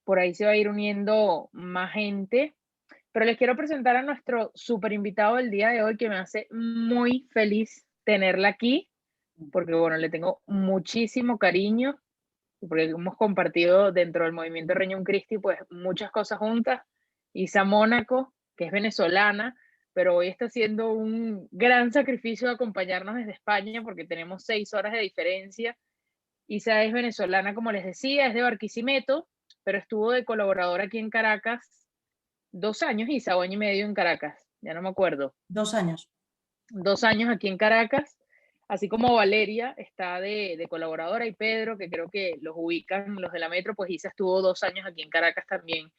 por ahí se va a ir uniendo más gente, pero les quiero presentar a nuestro super invitado del día de hoy, que me hace muy feliz tenerla aquí, porque bueno, le tengo muchísimo cariño, porque hemos compartido dentro del movimiento Regnum Christi, pues muchas cosas juntas. Isa Mónaco, que es venezolana, pero hoy está haciendo un gran sacrificio de acompañarnos desde España, porque tenemos 6 horas de diferencia. Isa es venezolana, como les decía, es de Barquisimeto, pero estuvo de colaboradora aquí en Caracas 2 años, Isa, o año y medio en Caracas, ya no me acuerdo. 2 años. 2 años aquí en Caracas, así como Valeria está de colaboradora, y Pedro, que creo que los ubican los de la Metro, pues Isa estuvo 2 años aquí en Caracas también,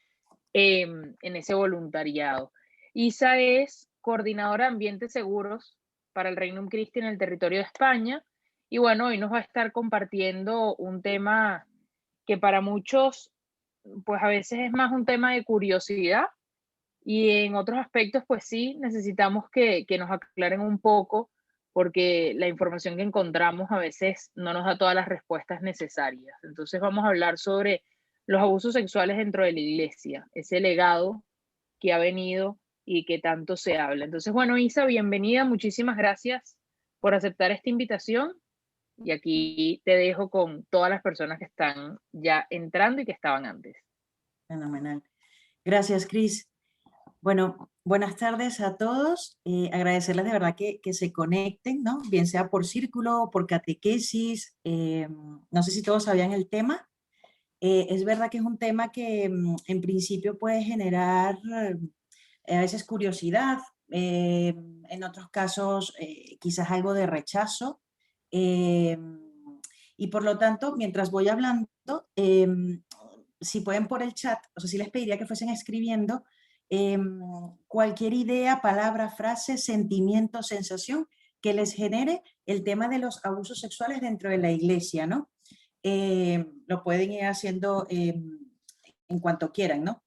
en ese voluntariado. Isa es coordinadora de ambientes seguros para el Regnum Christi en el territorio de España, y bueno, hoy nos va a estar compartiendo un tema que para muchos, pues a veces es más un tema de curiosidad, y en otros aspectos, pues sí, necesitamos que nos aclaren un poco, porque la información que encontramos a veces no nos da todas las respuestas necesarias. Entonces vamos a hablar sobre los abusos sexuales dentro de la iglesia, ese legado que ha venido y que tanto se habla. Entonces, bueno, Isa, bienvenida, muchísimas gracias por aceptar esta invitación, y aquí te dejo con todas las personas que están ya entrando y que estaban antes. Fenomenal. Gracias, Cris. Bueno, buenas tardes a todos. Agradecerles de verdad que se conecten, ¿no? Bien sea por círculo, por catequesis. No sé si todos sabían el tema. Es verdad que es un tema que en principio puede generar a veces curiosidad, en otros casos quizás algo de rechazo. eh, y por lo tanto, mientras voy hablando, si pueden por el chat, o sea, sí les pediría que fuesen escribiendo cualquier idea, palabra, frase, sentimiento, sensación que les genere el tema de los abusos sexuales dentro de la iglesia, ¿no? Lo pueden ir haciendo en cuanto quieran, ¿no?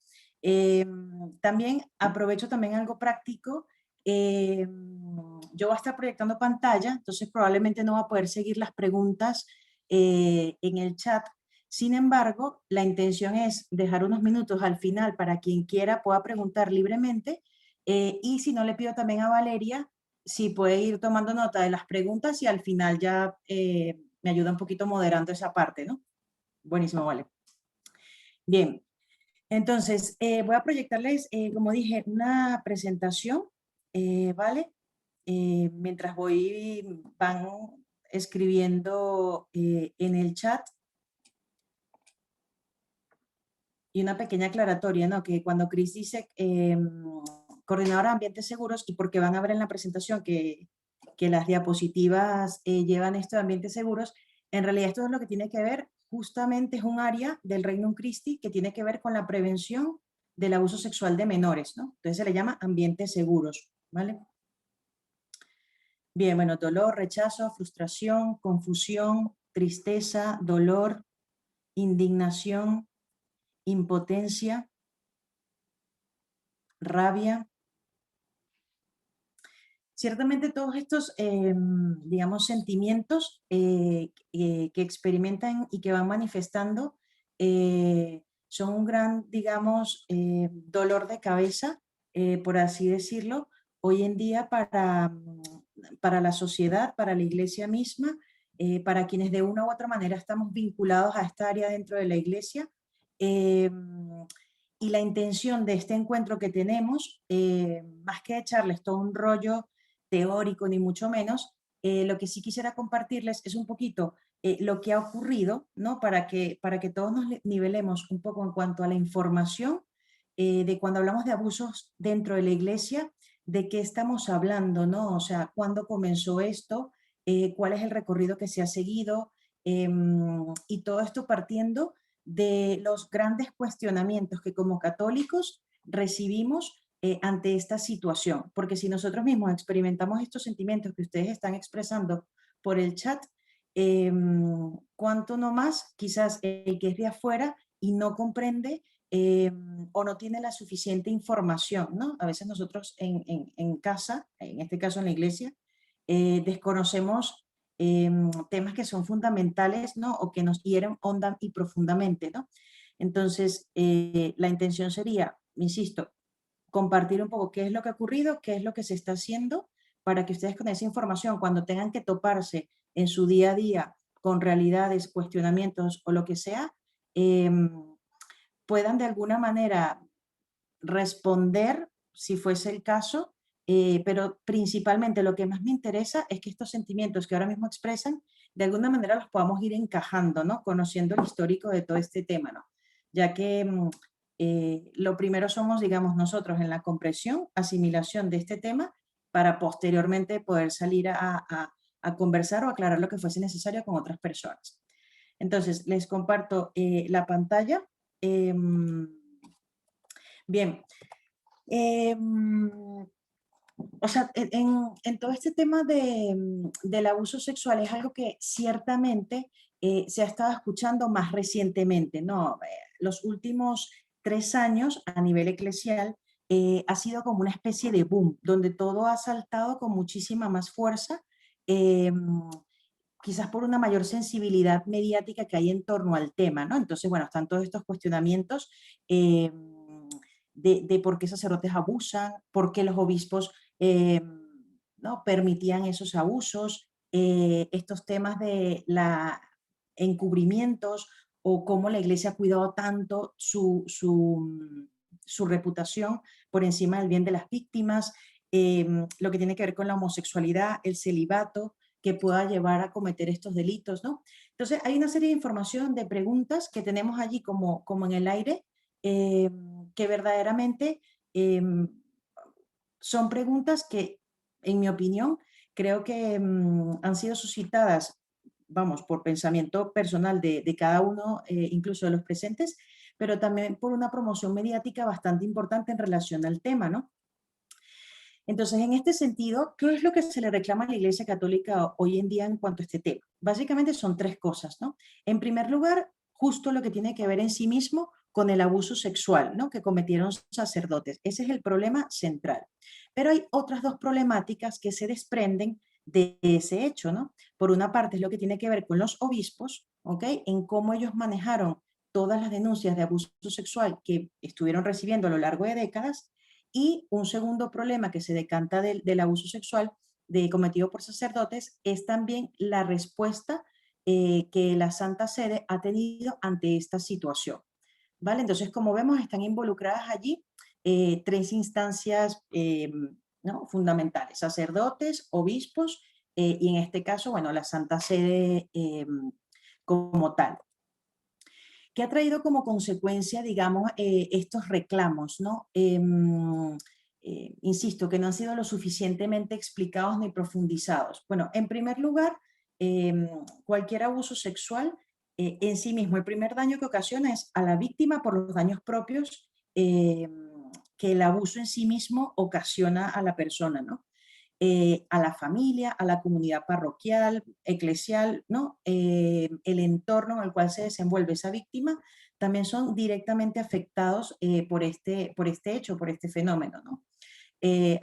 También aprovecho también algo práctico. Yo voy a estar proyectando pantalla, entonces probablemente no va a poder seguir las preguntas en el chat. Sin embargo, la intención es dejar unos minutos al final para quien quiera pueda preguntar libremente, y si no, le pido también a Valeria si puede ir tomando nota de las preguntas y al final ya me ayuda un poquito moderando esa parte, ¿no? Buenísimo, vale. Bien, entonces voy a proyectarles, como dije, una presentación, ¿vale? Mientras van escribiendo en el chat. Y una pequeña aclaratoria, ¿no? Que cuando Cris dice coordinadora de ambientes seguros, y porque van a ver en la presentación que las diapositivas llevan esto de ambientes seguros, en realidad esto es lo que tiene que ver, justamente es un área del Regnum Christi que tiene que ver con la prevención del abuso sexual de menores, ¿no? Entonces se le llama ambientes seguros, ¿vale? Bien, bueno, dolor, rechazo, frustración, confusión, tristeza, dolor, indignación, impotencia, rabia. Ciertamente todos estos, digamos, sentimientos que experimentan y que van manifestando son un gran, digamos, dolor de cabeza, por así decirlo, hoy en día para la sociedad, para la iglesia misma, para quienes de una u otra manera estamos vinculados a esta área dentro de la iglesia. Eh, y la intención de este encuentro que tenemos, más que echarles todo un rollo teórico ni mucho menos, lo que sí quisiera compartirles es un poquito lo que ha ocurrido, ¿no? Para que todos nos nivelemos un poco en cuanto a la información de cuando hablamos de abusos dentro de la iglesia, de qué estamos hablando, ¿no? O sea, ¿cuándo comenzó esto? ¿Cuál es el recorrido que se ha seguido? Y todo esto partiendo de los grandes cuestionamientos que como católicos recibimos ante esta situación, porque si nosotros mismos experimentamos estos sentimientos que ustedes están expresando por el chat, eh, cuánto no más quizás el que es de afuera y no comprende o no tiene la suficiente información, ¿no? A veces nosotros en casa, en este caso en la iglesia, desconocemos temas que son fundamentales, ¿no? O que nos hieren honda y profundamente, ¿no? Entonces, la intención sería, insisto, compartir un poco qué es lo que ha ocurrido, qué es lo que se está haciendo, para que ustedes con esa información, cuando tengan que toparse en su día a día con realidades, cuestionamientos o lo que sea, puedan de alguna manera responder, si fuese el caso, pero principalmente lo que más me interesa es que estos sentimientos que ahora mismo expresan, de alguna manera los podamos ir encajando, ¿no? Conociendo el histórico de todo este tema, ¿no? Ya que lo primero somos, digamos, nosotros en la comprensión, asimilación de este tema, para posteriormente poder salir a conversar o aclarar lo que fuese necesario con otras personas. Entonces, les comparto la pantalla. Bien, o sea, en todo este tema del abuso sexual es algo que ciertamente se ha estado escuchando más recientemente, ¿no? Los últimos 3 años a nivel eclesial ha sido como una especie de boom, donde todo ha saltado con muchísima más fuerza, eh, quizás por una mayor sensibilidad mediática que hay en torno al tema, ¿no? Entonces, bueno, están todos estos cuestionamientos de por qué sacerdotes abusan, por qué los obispos ¿no? permitían esos abusos, estos temas de la encubrimientos o cómo la iglesia ha cuidado tanto su reputación por encima del bien de las víctimas, lo que tiene que ver con la homosexualidad, el celibato, que pueda llevar a cometer estos delitos, ¿no? Entonces, hay una serie de información, de preguntas que tenemos allí como en el aire, que verdaderamente son preguntas que, en mi opinión, creo que han sido suscitadas, vamos, por pensamiento personal de cada uno, incluso de los presentes, pero también por una promoción mediática bastante importante en relación al tema, ¿no? Entonces, en este sentido, ¿qué es lo que se le reclama a la Iglesia Católica hoy en día en cuanto a este tema? Básicamente son tres cosas, ¿no? En primer lugar, justo lo que tiene que ver en sí mismo con el abuso sexual, ¿no? Que cometieron sacerdotes. Ese es el problema central. Pero hay otras dos problemáticas que se desprenden de ese hecho, ¿no? Por una parte es lo que tiene que ver con los obispos, ¿ok? En cómo ellos manejaron todas las denuncias de abuso sexual que estuvieron recibiendo a lo largo de décadas, y un segundo problema que se decanta del abuso sexual cometido por sacerdotes es también la respuesta que la Santa Sede ha tenido ante esta situación. ¿Vale? Entonces, como vemos, están involucradas allí tres instancias ¿no? fundamentales: sacerdotes, obispos y en este caso, bueno, la Santa Sede como tal. ¿Qué ha traído como consecuencia, digamos, estos reclamos, ¿no? Insisto, que no han sido lo suficientemente explicados ni profundizados. Bueno, en primer lugar, cualquier abuso sexual en sí mismo, el primer daño que ocasiona es a la víctima por los daños propios que el abuso en sí mismo ocasiona a la persona, ¿no? A la familia, a la comunidad parroquial, eclesial, ¿no? El entorno en el cual se desenvuelve esa víctima, también son directamente afectados por este hecho, por este fenómeno, ¿no?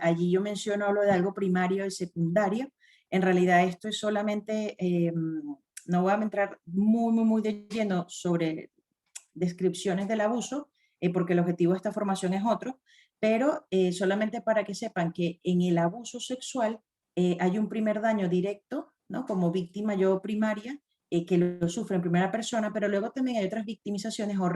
Allí yo menciono, hablo de algo primario y secundario. En realidad esto es solamente, no voy a entrar muy de lleno sobre descripciones del abuso, porque el objetivo de esta formación es otro, pero solamente para que sepan que en el abuso sexual hay un primer daño directo, ¿no? Como víctima yo primaria, que lo sufre en primera persona, pero luego también hay otras victimizaciones o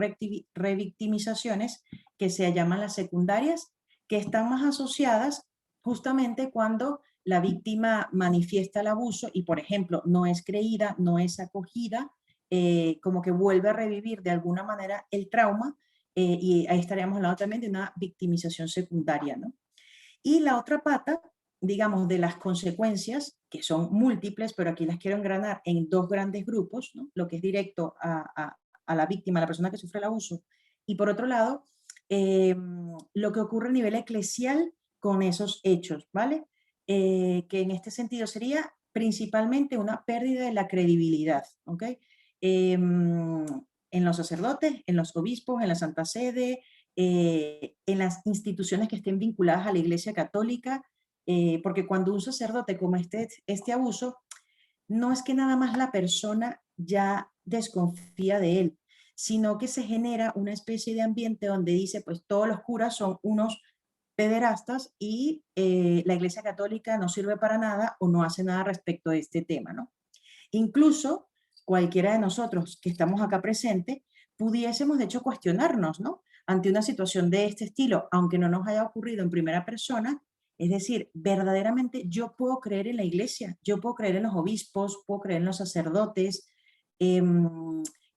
revictimizaciones que se llaman las secundarias, que están más asociadas justamente cuando la víctima manifiesta el abuso y, por ejemplo, no es creída, no es acogida, como que vuelve a revivir de alguna manera el trauma, y ahí estaríamos hablando también de una victimización secundaria, ¿no? Y la otra pata, digamos, de las consecuencias, que son múltiples, pero aquí las quiero engranar en dos grandes grupos, ¿no? Lo que es directo a la víctima, a la persona que sufre el abuso, y por otro lado, lo que ocurre a nivel eclesial con esos hechos, ¿vale? Que en este sentido sería principalmente una pérdida de la credibilidad, ¿ok? En los sacerdotes, en los obispos, en la Santa Sede, en las instituciones que estén vinculadas a la Iglesia Católica, porque cuando un sacerdote comete este abuso, no es que nada más la persona ya desconfía de él, sino que se genera una especie de ambiente donde dice, pues todos los curas son unos pederastas y la Iglesia Católica no sirve para nada o no hace nada respecto de este tema, ¿no? Incluso cualquiera de nosotros que estamos acá presentes pudiésemos de hecho cuestionarnos, ¿no? Ante una situación de este estilo, aunque no nos haya ocurrido en primera persona, es decir, verdaderamente yo puedo creer en la iglesia, yo puedo creer en los obispos, puedo creer en los sacerdotes, eh,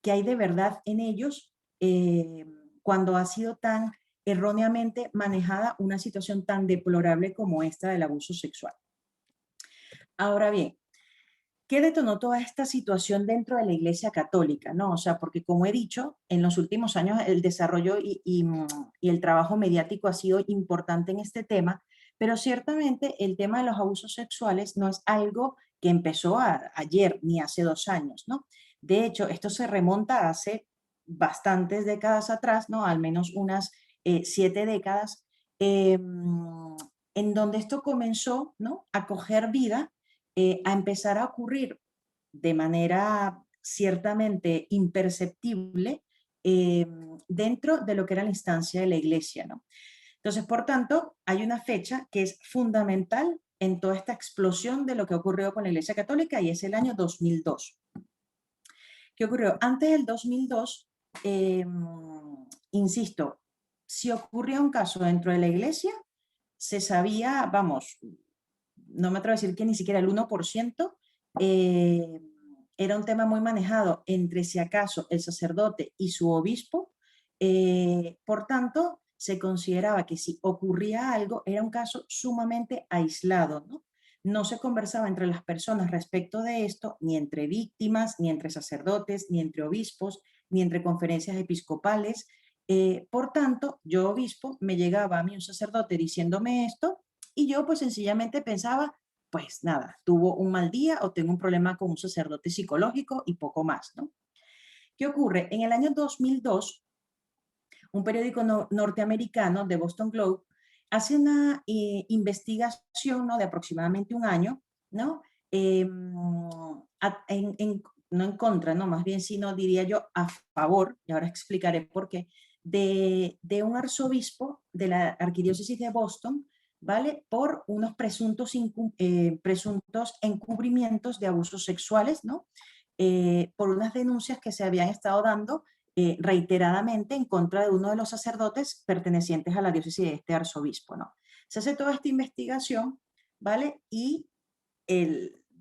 que hay de verdad en ellos cuando ha sido tan erróneamente manejada una situación tan deplorable como esta del abuso sexual. Ahora bien, ¿qué detonó toda esta situación dentro de la Iglesia Católica? ¿No? O sea, porque como he dicho, en los últimos años el desarrollo y el trabajo mediático ha sido importante en este tema, pero ciertamente el tema de los abusos sexuales no es algo que empezó ayer ni hace 2 años, ¿no? De hecho, esto se remonta a hace bastantes décadas atrás, ¿no? Al menos unas 7 décadas, en donde esto comenzó, ¿no? A coger vida, a empezar a ocurrir de manera ciertamente imperceptible eh, dentro de lo que era la instancia de la iglesia, ¿no? Entonces, por tanto, hay una fecha que es fundamental en toda esta explosión de lo que ocurrió con la Iglesia Católica y es el año 2002. ¿Qué ocurrió? Antes del 2002, insisto, si ocurría un caso dentro de la iglesia, se sabía, vamos, no me atrevo a decir que ni siquiera el 1%, era un tema muy manejado entre si acaso el sacerdote y su obispo. Por tanto, se consideraba que si ocurría algo, era un caso sumamente aislado, ¿no? No se conversaba entre las personas respecto de esto, ni entre víctimas, ni entre sacerdotes, ni entre obispos, ni entre conferencias episcopales. Por tanto, yo obispo, me llegaba a mí un sacerdote diciéndome esto y yo pues sencillamente pensaba, pues nada, tuvo un mal día o tengo un problema con un sacerdote psicológico y poco más, ¿no? ¿Qué ocurre? En el año 2002, un periódico norteamericano, de Boston Globe, hace una investigación, ¿no? De aproximadamente un año, ¿no? No en contra, ¿no? Más bien, sino diría yo a favor, y ahora explicaré por qué, de un arzobispo de la arquidiócesis de Boston, ¿vale? Por unos presuntos encubrimientos de abusos sexuales, ¿no? Por unas denuncias que se habían estado dando reiteradamente en contra de uno de los sacerdotes pertenecientes a la diócesis de este arzobispo, ¿no? Se hace toda esta investigación, ¿vale? Y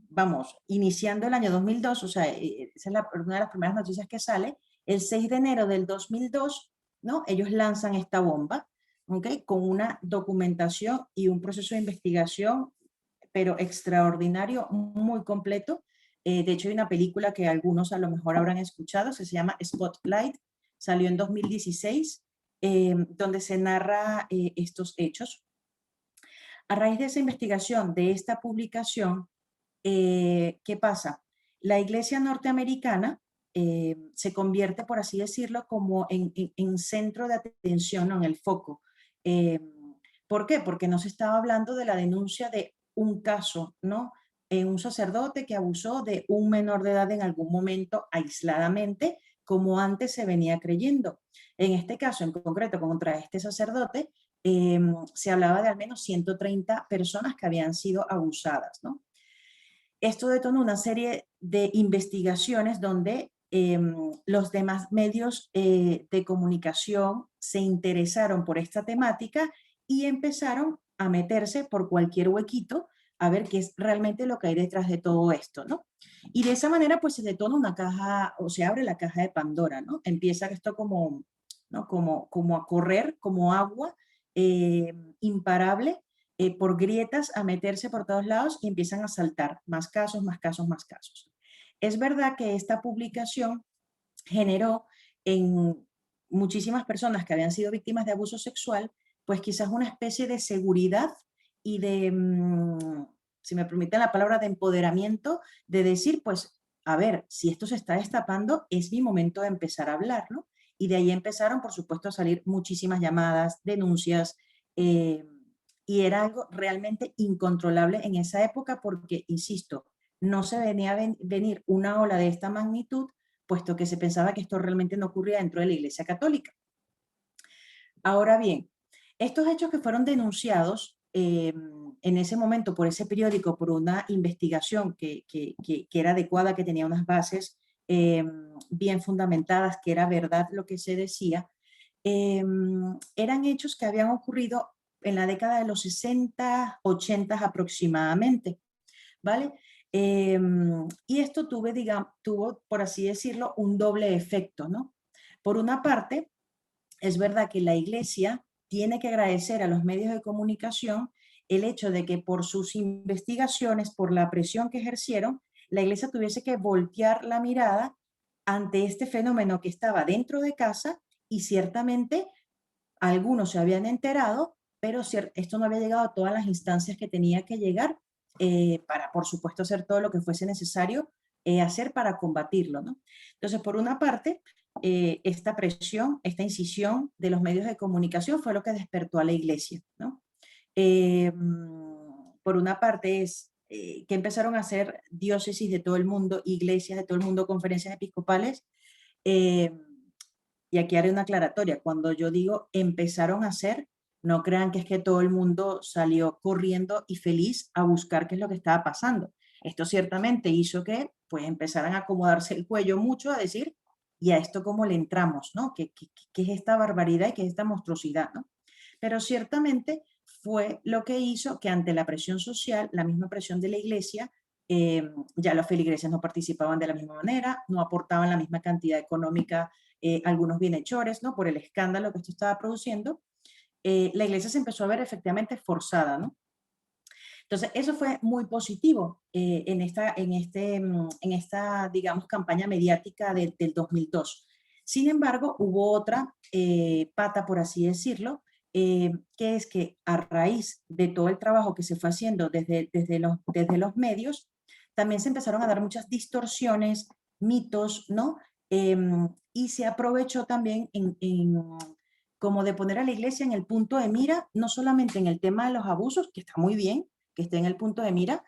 vamos, iniciando el año 2002, o sea, esa es una de las primeras noticias que sale, el 6 de enero del 2002, ¿no? Ellos lanzan esta bomba, ¿ok? Con una documentación y un proceso de investigación, pero extraordinario, muy completo. De hecho, hay una película que algunos a lo mejor habrán escuchado, se llama Spotlight, salió en 2016, donde se narra estos hechos. A raíz de esa investigación, de esta publicación, ¿qué pasa? La iglesia norteamericana se convierte, por así decirlo, como en centro de atención, ¿no? En el foco. Eh, ¿Por qué? Porque no se estaba hablando de la denuncia de un caso, ¿no? Un sacerdote que abusó de un menor de edad en algún momento aisladamente, como antes se venía creyendo. En este caso, en concreto, contra este sacerdote, se hablaba de al menos 130 personas que habían sido abusadas, ¿no? Esto detonó una serie de investigaciones donde los demás medios de comunicación se interesaron por esta temática y empezaron a meterse por cualquier huequito a ver qué es realmente lo que hay detrás de todo esto, ¿no? Y de esa manera pues se detona una caja, o se abre la caja de Pandora, ¿no? Empieza esto como, ¿no? Como a correr, como agua imparable por grietas a meterse por todos lados y empiezan a saltar más casos, más casos, más casos. Es verdad que esta publicación generó en muchísimas personas que habían sido víctimas de abuso sexual, pues quizás una especie de seguridad y de, si me permiten la palabra, de empoderamiento, de decir, pues, a ver, si esto se está destapando, es mi momento de empezar a hablar, ¿no? Y de ahí empezaron, por supuesto, a salir muchísimas llamadas, denuncias, eh, y era algo realmente incontrolable en esa época porque, insisto, no se venía a venir una ola de esta magnitud puesto que se pensaba que esto realmente no ocurría dentro de la Iglesia Católica. Ahora bien, estos hechos que fueron denunciados en ese momento por ese periódico, por una investigación que era adecuada, que tenía unas bases bien fundamentadas, que era verdad lo que se decía, eran hechos que habían ocurrido en la década de los 60, 80 aproximadamente, ¿vale? Y esto tuvo, por así decirlo, un doble efecto, ¿no? Por una parte, es verdad que la Iglesia tiene que agradecer a los medios de comunicación el hecho de que por sus investigaciones, por la presión que ejercieron, la Iglesia tuviese que voltear la mirada ante este fenómeno que estaba dentro de casa y ciertamente algunos se habían enterado, pero esto no había llegado a todas las instancias que tenía que llegar para, por supuesto, hacer todo lo que fuese necesario hacer para combatirlo, ¿no? Entonces, por una parte, esta presión, esta incisión de los medios de comunicación fue lo que despertó a la Iglesia, ¿no? Por una parte es que empezaron a hacer diócesis de todo el mundo, iglesias de todo el mundo, conferencias episcopales, eh, y aquí haré una aclaratoria, cuando yo digo empezaron a hacer, no crean que es que todo el mundo salió corriendo y feliz a buscar qué es lo que estaba pasando. Esto ciertamente hizo que pues empezaran a acomodarse el cuello mucho a decir, ¿y a esto cómo le entramos? ¿No? ¿Qué es esta barbaridad y qué es esta monstruosidad? ¿No? Pero ciertamente fue lo que hizo que ante la presión social, la misma presión de la iglesia, ya los feligreses no participaban de la misma manera, no aportaban la misma cantidad económica, algunos bienhechores, ¿no? Por el escándalo que esto estaba produciendo, la iglesia se empezó a ver efectivamente forzada, ¿no? Entonces, eso fue muy positivo en esta, digamos, campaña mediática del 2002. Sin embargo, hubo otra pata, por así decirlo, que es que a raíz de todo el trabajo que se fue haciendo desde los medios, también se empezaron a dar muchas distorsiones, mitos, ¿no? Y se aprovechó también como de poner a la iglesia en el punto de mira, no solamente en el tema de los abusos, que está muy bien, que esté en el punto de mira,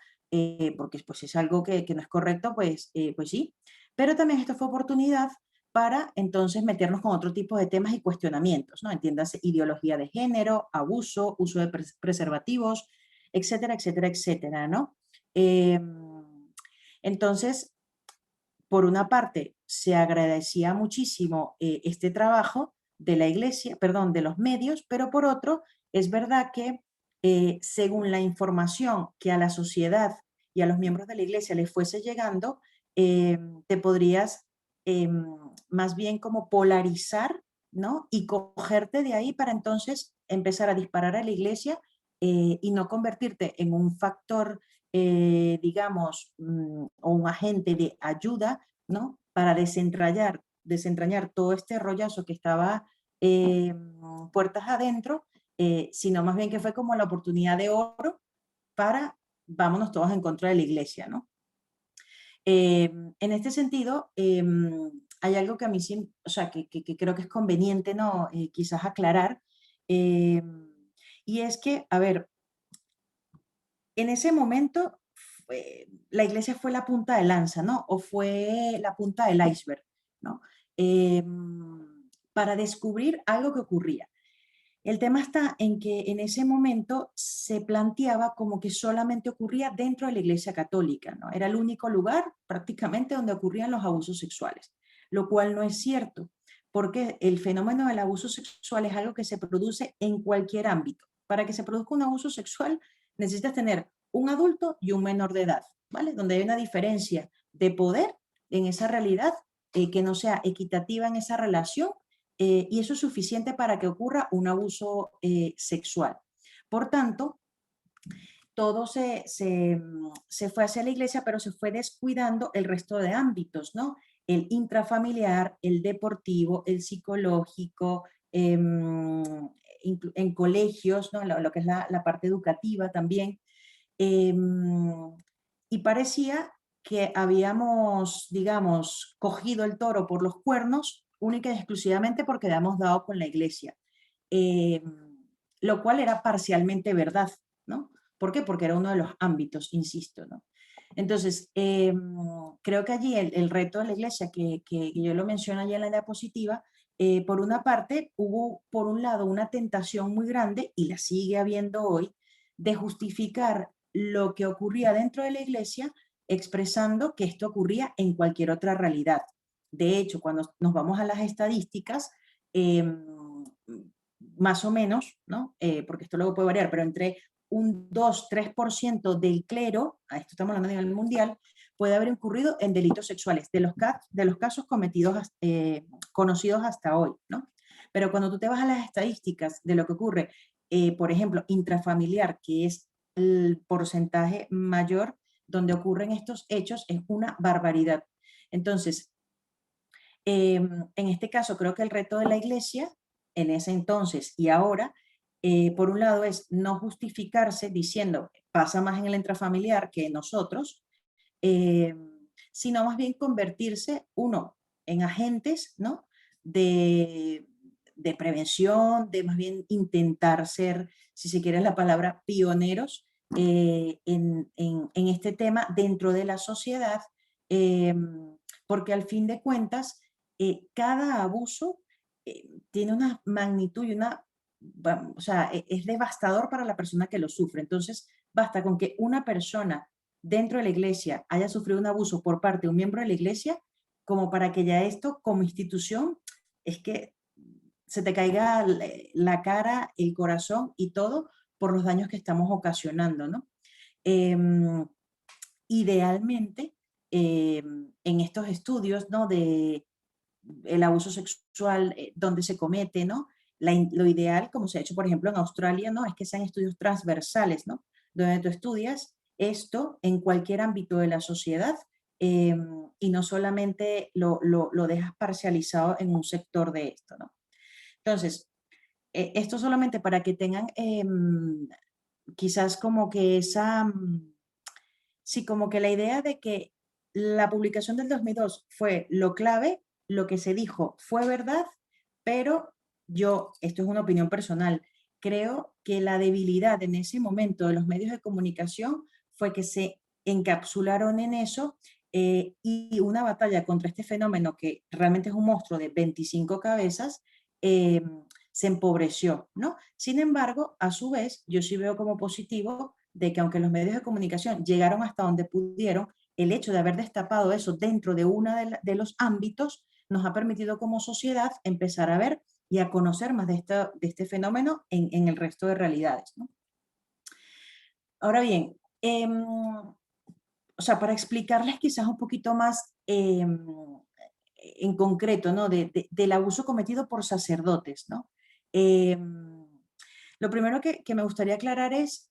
porque pues, es algo que no es correcto, pues sí, pero también esto fue oportunidad para entonces meternos con otro tipo de temas y cuestionamientos, ¿no? Entiéndase, ideología de género, abuso, uso de preservativos, etcétera, etcétera, etcétera, ¿no? Entonces, por una parte, se agradecía muchísimo este trabajo de la iglesia, perdón, de los medios, pero por otro, es verdad que según la información que a la sociedad y a los miembros de la iglesia les fuese llegando, te podrías eh, más bien como polarizar, ¿no? Y cogerte de ahí para entonces empezar a disparar a la iglesia y no convertirte en un factor, digamos, o un agente de ayuda, ¿no? Para desentrañar todo este rollazo que estaba puertas adentro, sino más bien que fue como la oportunidad de oro para vámonos todos en contra de la iglesia, ¿no? En este sentido, hay algo que a mí sí, o sea, que creo que es conveniente, ¿no? Quizás aclarar, eh, y es que, a ver, en ese momento la iglesia fue la punta de lanza, ¿no? O fue la punta del iceberg, ¿no? Para descubrir algo que ocurría. El tema está en que en ese momento se planteaba como que solamente ocurría dentro de la Iglesia Católica, ¿no? Era el único lugar prácticamente donde ocurrían los abusos sexuales, lo cual no es cierto, porque el fenómeno del abuso sexual es algo que se produce en cualquier ámbito. Para que se produzca un abuso sexual necesitas tener un adulto y un menor de edad, ¿vale? Donde hay una diferencia de poder en esa realidad que no sea equitativa en esa relación y eso es suficiente para que ocurra un abuso sexual. Por tanto, todo se fue hacia la iglesia, pero se fue descuidando el resto de ámbitos, ¿no? El intrafamiliar, el deportivo, el psicológico, en colegios, ¿no? Lo que es la parte educativa también. Y parecía que habíamos, digamos, cogido el toro por los cuernos única y exclusivamente porque habíamos dado con la iglesia, eh, lo cual era parcialmente verdad, ¿no? ¿Por qué? Porque era uno de los ámbitos, insisto, ¿no? Entonces, creo que allí el reto de la iglesia, que yo lo menciono allí en la diapositiva, por una parte, hubo por un lado una tentación muy grande, y la sigue habiendo hoy, de justificar lo que ocurría dentro de la iglesia, expresando que esto ocurría en cualquier otra realidad. De hecho, cuando nos vamos a las estadísticas, más o menos, ¿no? Porque esto luego puede variar, pero entre un 2-3% del clero, a esto estamos hablando a nivel mundial, puede haber incurrido en delitos sexuales, de los casos cometidos, conocidos hasta hoy, ¿no? Pero cuando tú te vas a las estadísticas de lo que ocurre, por ejemplo, intrafamiliar, que es el porcentaje mayor donde ocurren estos hechos, es una barbaridad. Entonces, en este caso, creo que el reto de la iglesia, en ese entonces y ahora, por un lado es no justificarse diciendo pasa más en el intrafamiliar que en nosotros, eh, sino más bien convertirse, uno, en agentes, ¿no? de, de prevención, de más bien intentar ser, si se quiere la palabra, pioneros en este tema dentro de la sociedad, eh, porque al fin de cuentas, cada abuso tiene una magnitud y una, o sea, es devastador para la persona que lo sufre. Entonces, basta con que una persona dentro de la iglesia haya sufrido un abuso por parte de un miembro de la iglesia, como para que ya esto como institución, es que se te caiga la cara, el corazón y todo por los daños que estamos ocasionando, ¿no? Eh, Idealmente, en estos estudios, ¿no? De el abuso sexual, donde se comete, ¿no? Lo ideal, como se ha hecho, por ejemplo, en Australia, ¿no? Es que sean estudios transversales, ¿no? Donde tú estudias esto en cualquier ámbito de la sociedad, eh, y no solamente lo dejas parcializado en un sector de esto, ¿no? Entonces, esto solamente para que tengan quizás como que esa, sí, como que la idea de que la publicación del 2002 fue lo clave, lo que se dijo fue verdad, pero yo, esto es una opinión personal, creo que la debilidad en ese momento de los medios de comunicación fue que se encapsularon en eso, y una batalla contra este fenómeno que realmente es un monstruo de 25 cabezas, eh, se empobreció, ¿no? Sin embargo, a su vez, yo sí veo como positivo de que aunque los medios de comunicación llegaron hasta donde pudieron, el hecho de haber destapado eso dentro de uno de los ámbitos nos ha permitido como sociedad empezar a ver y a conocer más de este fenómeno en el resto de realidades, ¿no? Ahora bien, o sea, para explicarles quizás un poquito más en concreto, ¿no? Del abuso cometido por sacerdotes, ¿no? Lo primero que me gustaría aclarar es,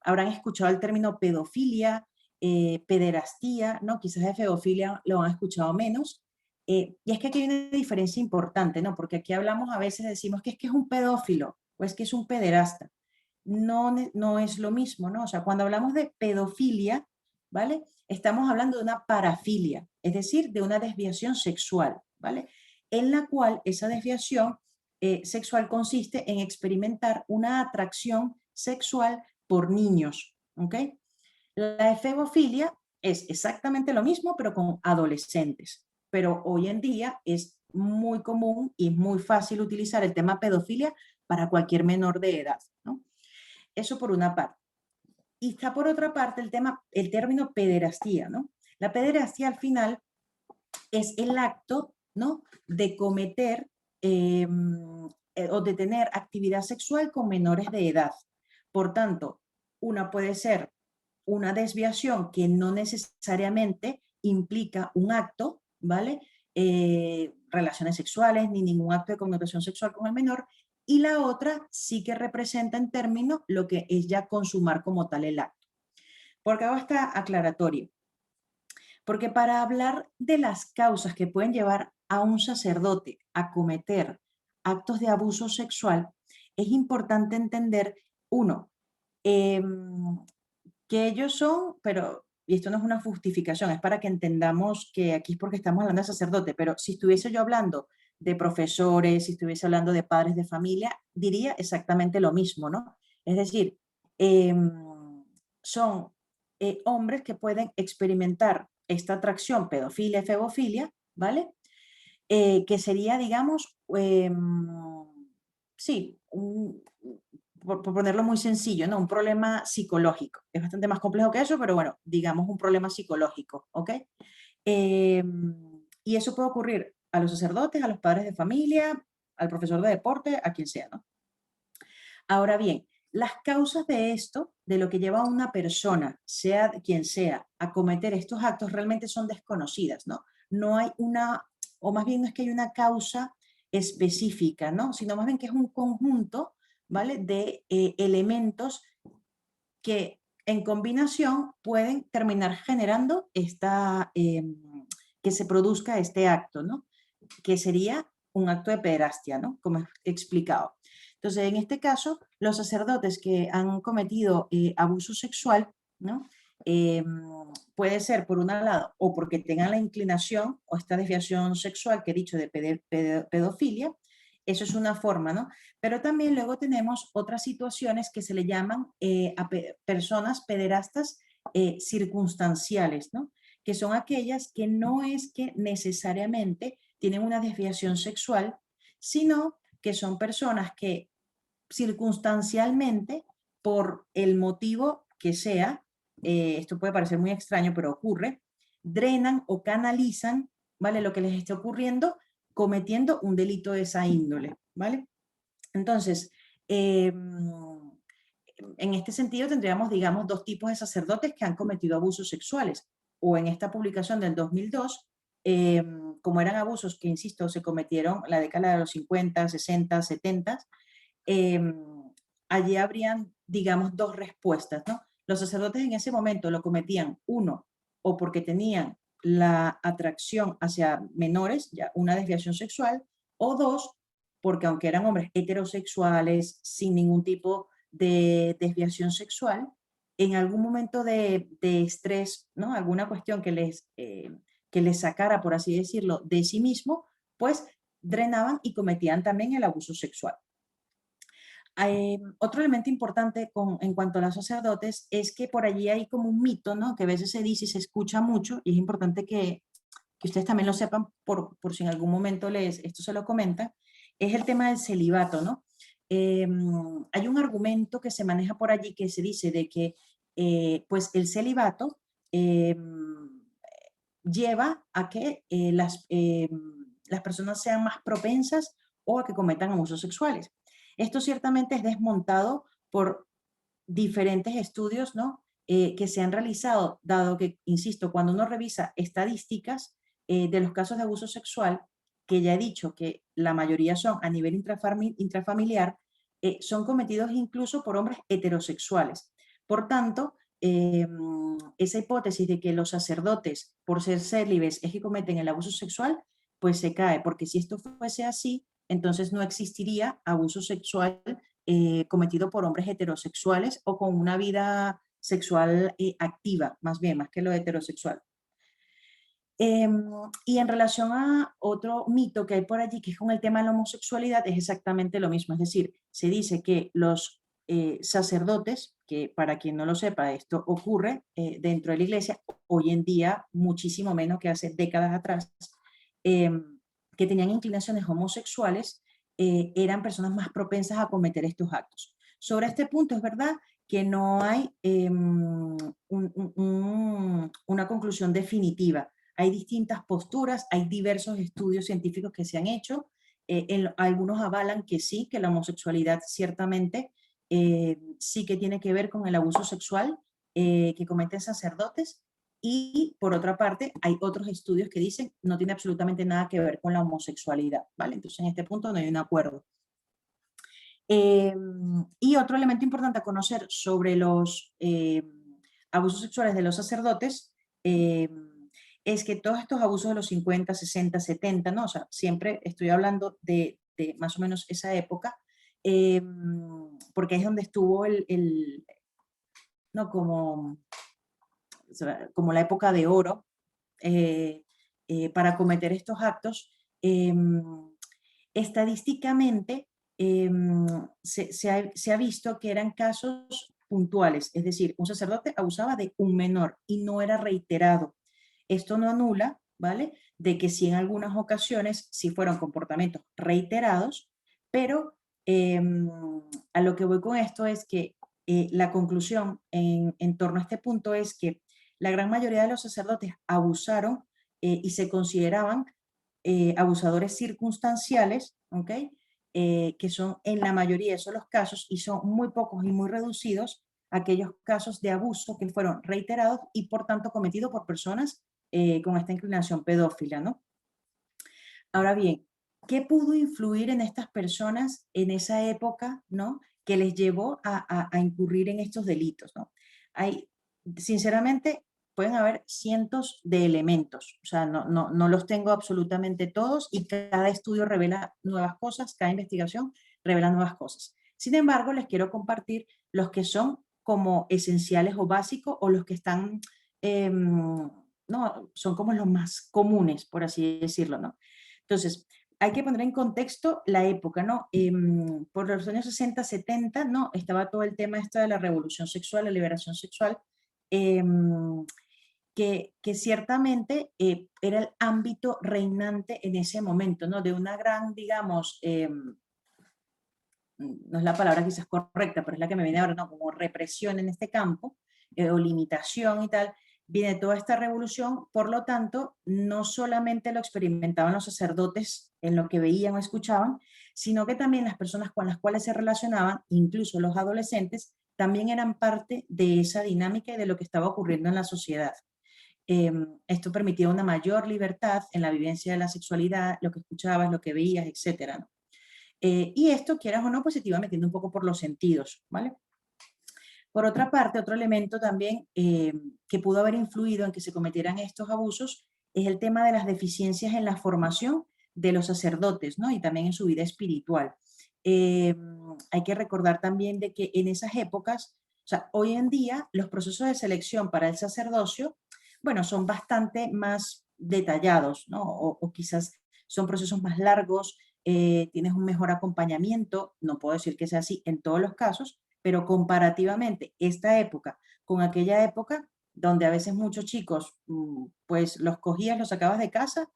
habrán escuchado el término pedofilia, pederastía, ¿no? Quizás de pedofilia lo han escuchado menos. Y es que aquí hay una diferencia importante, ¿no? Porque aquí hablamos a veces, decimos que es un pedófilo o es que es un pederasta. No, no es lo mismo, ¿no? O sea, cuando hablamos de pedofilia, ¿vale? Estamos hablando de una parafilia, es decir, de una desviación sexual, ¿vale? En la cual esa desviación sexual consiste en experimentar una atracción sexual por niños, ¿ok? La efebofilia es exactamente lo mismo, pero con adolescentes. Pero hoy en día es muy común y muy fácil utilizar el tema pedofilia para cualquier menor de edad, ¿no? Eso por una parte. Y está por otra parte el término pederastía, ¿no? La pederastía al final es el acto, ¿no? De cometer o de tener actividad sexual con menores de edad. Por tanto, una puede ser una desviación que no necesariamente implica un acto, ¿vale? Relaciones sexuales ni ningún acto de connotación sexual con el menor, y la otra sí que representa en términos lo que es ya consumar como tal el acto. ¿Por qué hago esta aclaratoria? Porque para hablar de las causas que pueden llevar a un sacerdote a cometer actos de abuso sexual, es importante entender, uno, eh, que ellos son, pero, y esto no es una justificación, es para que entendamos que aquí es porque estamos hablando de sacerdote, pero si estuviese yo hablando de profesores, si estuviese hablando de padres de familia, diría exactamente lo mismo, ¿no? Es decir, son hombres que pueden experimentar esta atracción, pedofilia, febofilia, ¿vale? Que sería, digamos, sí, por ponerlo muy sencillo, ¿no? Un problema psicológico. Es bastante más complejo que eso, pero bueno, digamos un problema psicológico, ¿ok? Y eso puede ocurrir a los sacerdotes, a los padres de familia, al profesor de deporte, a quien sea, ¿no? Ahora bien, las causas de esto, de lo que lleva a una persona, sea quien sea, a cometer estos actos, realmente son desconocidas, ¿no? No hay una, o más bien no es que hay una causa específica, ¿no? Sino más bien que es un conjunto, ¿vale? De elementos que en combinación pueden terminar generando que se produzca este acto, ¿no? Que sería un acto de pederastia, ¿no? Como he explicado. Entonces, en este caso, los sacerdotes que han cometido abuso sexual, ¿no? Eh, puede ser, por un lado, o porque tengan la inclinación o esta desviación sexual que he dicho de pedofilia, eso es una forma, ¿no? Pero también luego tenemos otras situaciones que se le llaman a personas pederastas circunstanciales, ¿no? Que son aquellas que no es que necesariamente tienen una desviación sexual, sino que son personas que circunstancialmente, por el motivo que sea, esto puede parecer muy extraño, pero ocurre, drenan o canalizan, ¿vale? Lo que les esté ocurriendo cometiendo un delito de esa índole, ¿vale? Entonces, en este sentido tendríamos, digamos, dos tipos de sacerdotes que han cometido abusos sexuales. O en esta publicación del 2002, como eran abusos que, insisto, se cometieron en la década de los 50, 60, 70, allí habrían, digamos, dos respuestas, ¿no? Los sacerdotes en ese momento lo cometían, uno, o porque tenían la atracción hacia menores, ya una desviación sexual, o dos, porque aunque eran hombres heterosexuales, sin ningún tipo de desviación sexual, en algún momento de estrés, ¿no? Alguna cuestión que les sacara, por así decirlo, de sí mismo, pues drenaban y cometían también el abuso sexual. Otro elemento importante en cuanto a los sacerdotes es que por allí hay como un mito, ¿no? Que a veces se dice y se escucha mucho, y es importante que ustedes también lo sepan por si en algún momento esto se lo comenta, es el tema del celibato, ¿no? Hay un argumento que se maneja por allí que se dice de que pues el celibato lleva a que las personas sean más propensas o a que cometan abusos sexuales. Esto ciertamente es desmontado por diferentes estudios, ¿no? Que se han realizado, dado que, insisto, cuando uno revisa estadísticas de los casos de abuso sexual, que ya he dicho que la mayoría son a nivel intrafamiliar, son cometidos incluso por hombres heterosexuales. Por tanto, esa hipótesis de que los sacerdotes, por ser célibes, es que cometen el abuso sexual, pues se cae, porque si esto fuese así, entonces no existiría abuso sexual cometido por hombres heterosexuales o con una vida sexual activa, más bien, más que lo heterosexual. Y en relación a otro mito que hay por allí, que es con el tema de la homosexualidad, es exactamente lo mismo. Es decir, se dice que los sacerdotes, que para quien no lo sepa, esto ocurre dentro de la iglesia, hoy en día muchísimo menos que hace décadas atrás, que tenían inclinaciones homosexuales, eran personas más propensas a cometer estos actos. Sobre este punto es verdad que no hay una conclusión definitiva. Hay distintas posturas, hay diversos estudios científicos que se han hecho. Algunos avalan que sí, que la homosexualidad ciertamente sí que tiene que ver con el abuso sexual que cometen sacerdotes. Y por otra parte, hay otros estudios que dicen no tiene absolutamente nada que ver con la homosexualidad, ¿vale? Entonces en este punto no hay un acuerdo. Y otro elemento importante a conocer sobre los abusos sexuales de los sacerdotes es que todos estos abusos de los 50, 60, 70, ¿no? O sea, siempre estoy hablando de más o menos esa época, porque es donde estuvo no, como la época de oro para cometer estos actos. Estadísticamente, se ha visto que eran casos puntuales, es decir, un sacerdote abusaba de un menor y no era reiterado. Esto no anula, ¿vale? De que sí en algunas ocasiones sí fueron comportamientos reiterados, pero a lo que voy con esto es que la conclusión en torno a este punto es que la gran mayoría de los sacerdotes abusaron y se consideraban abusadores circunstanciales, ¿ok? Que son en la mayoría de esos los casos y son muy pocos y muy reducidos aquellos casos de abuso que fueron reiterados y por tanto cometidos por personas con esta inclinación pedófila, ¿no? Ahora bien, ¿qué pudo influir en estas personas en esa época, ¿no? Que les llevó a incurrir en estos delitos, ¿no? Hay, sinceramente, pueden haber cientos de elementos, o sea, no los tengo absolutamente todos y cada estudio revela nuevas cosas, cada investigación revela nuevas cosas. Sin embargo, les quiero compartir los que son como esenciales o básicos o los que están, no, son como los más comunes, por así decirlo, ¿no? Entonces, hay que poner en contexto la época, ¿no? Por los años 60, 70, ¿no? Estaba todo el tema esto de la revolución sexual, la liberación sexual, eh, que ciertamente era el ámbito reinante en ese momento, ¿no? De una gran, digamos, no es la palabra quizás correcta, pero es la que me viene ahora, ¿no? Como represión en este campo, o limitación y tal, viene toda esta revolución, por lo tanto, no solamente lo experimentaban los sacerdotes en lo que veían o escuchaban, sino que también las personas con las cuales se relacionaban, incluso los adolescentes, también eran parte de esa dinámica y de lo que estaba ocurriendo en la sociedad. Esto permitía una mayor libertad en la vivencia de la sexualidad, lo que escuchabas, lo que veías, etcétera, ¿no? Y esto, quieras o no, pues se te iba metiendo un poco por los sentidos, ¿vale? Por otra parte, otro elemento también que pudo haber influido en que se cometieran estos abusos es el tema de las deficiencias en la formación de los sacerdotes, ¿no? Y también en su vida espiritual. Hay que recordar también de que en esas épocas, o sea, hoy en día los procesos de selección para el sacerdocio, bueno, son bastante más detallados, ¿no? O quizás son procesos más largos, tienes un mejor acompañamiento, no puedo decir que sea así en todos los casos, pero comparativamente esta época con aquella época donde a veces muchos chicos, pues los cogías, los sacabas de casa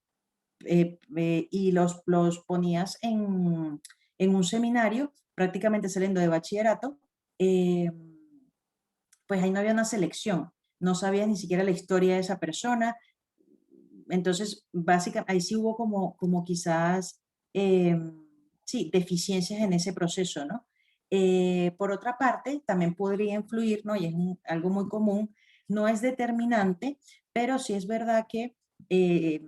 y los ponías en un seminario, prácticamente saliendo de bachillerato, eh, pues ahí no había una selección, no sabías ni siquiera la historia de esa persona, entonces básicamente ahí sí hubo como quizás, eh, sí, deficiencias en ese proceso, ¿no? Por otra parte, también podría influir, ¿no? Y es algo muy común, no es determinante, pero sí es verdad que eh,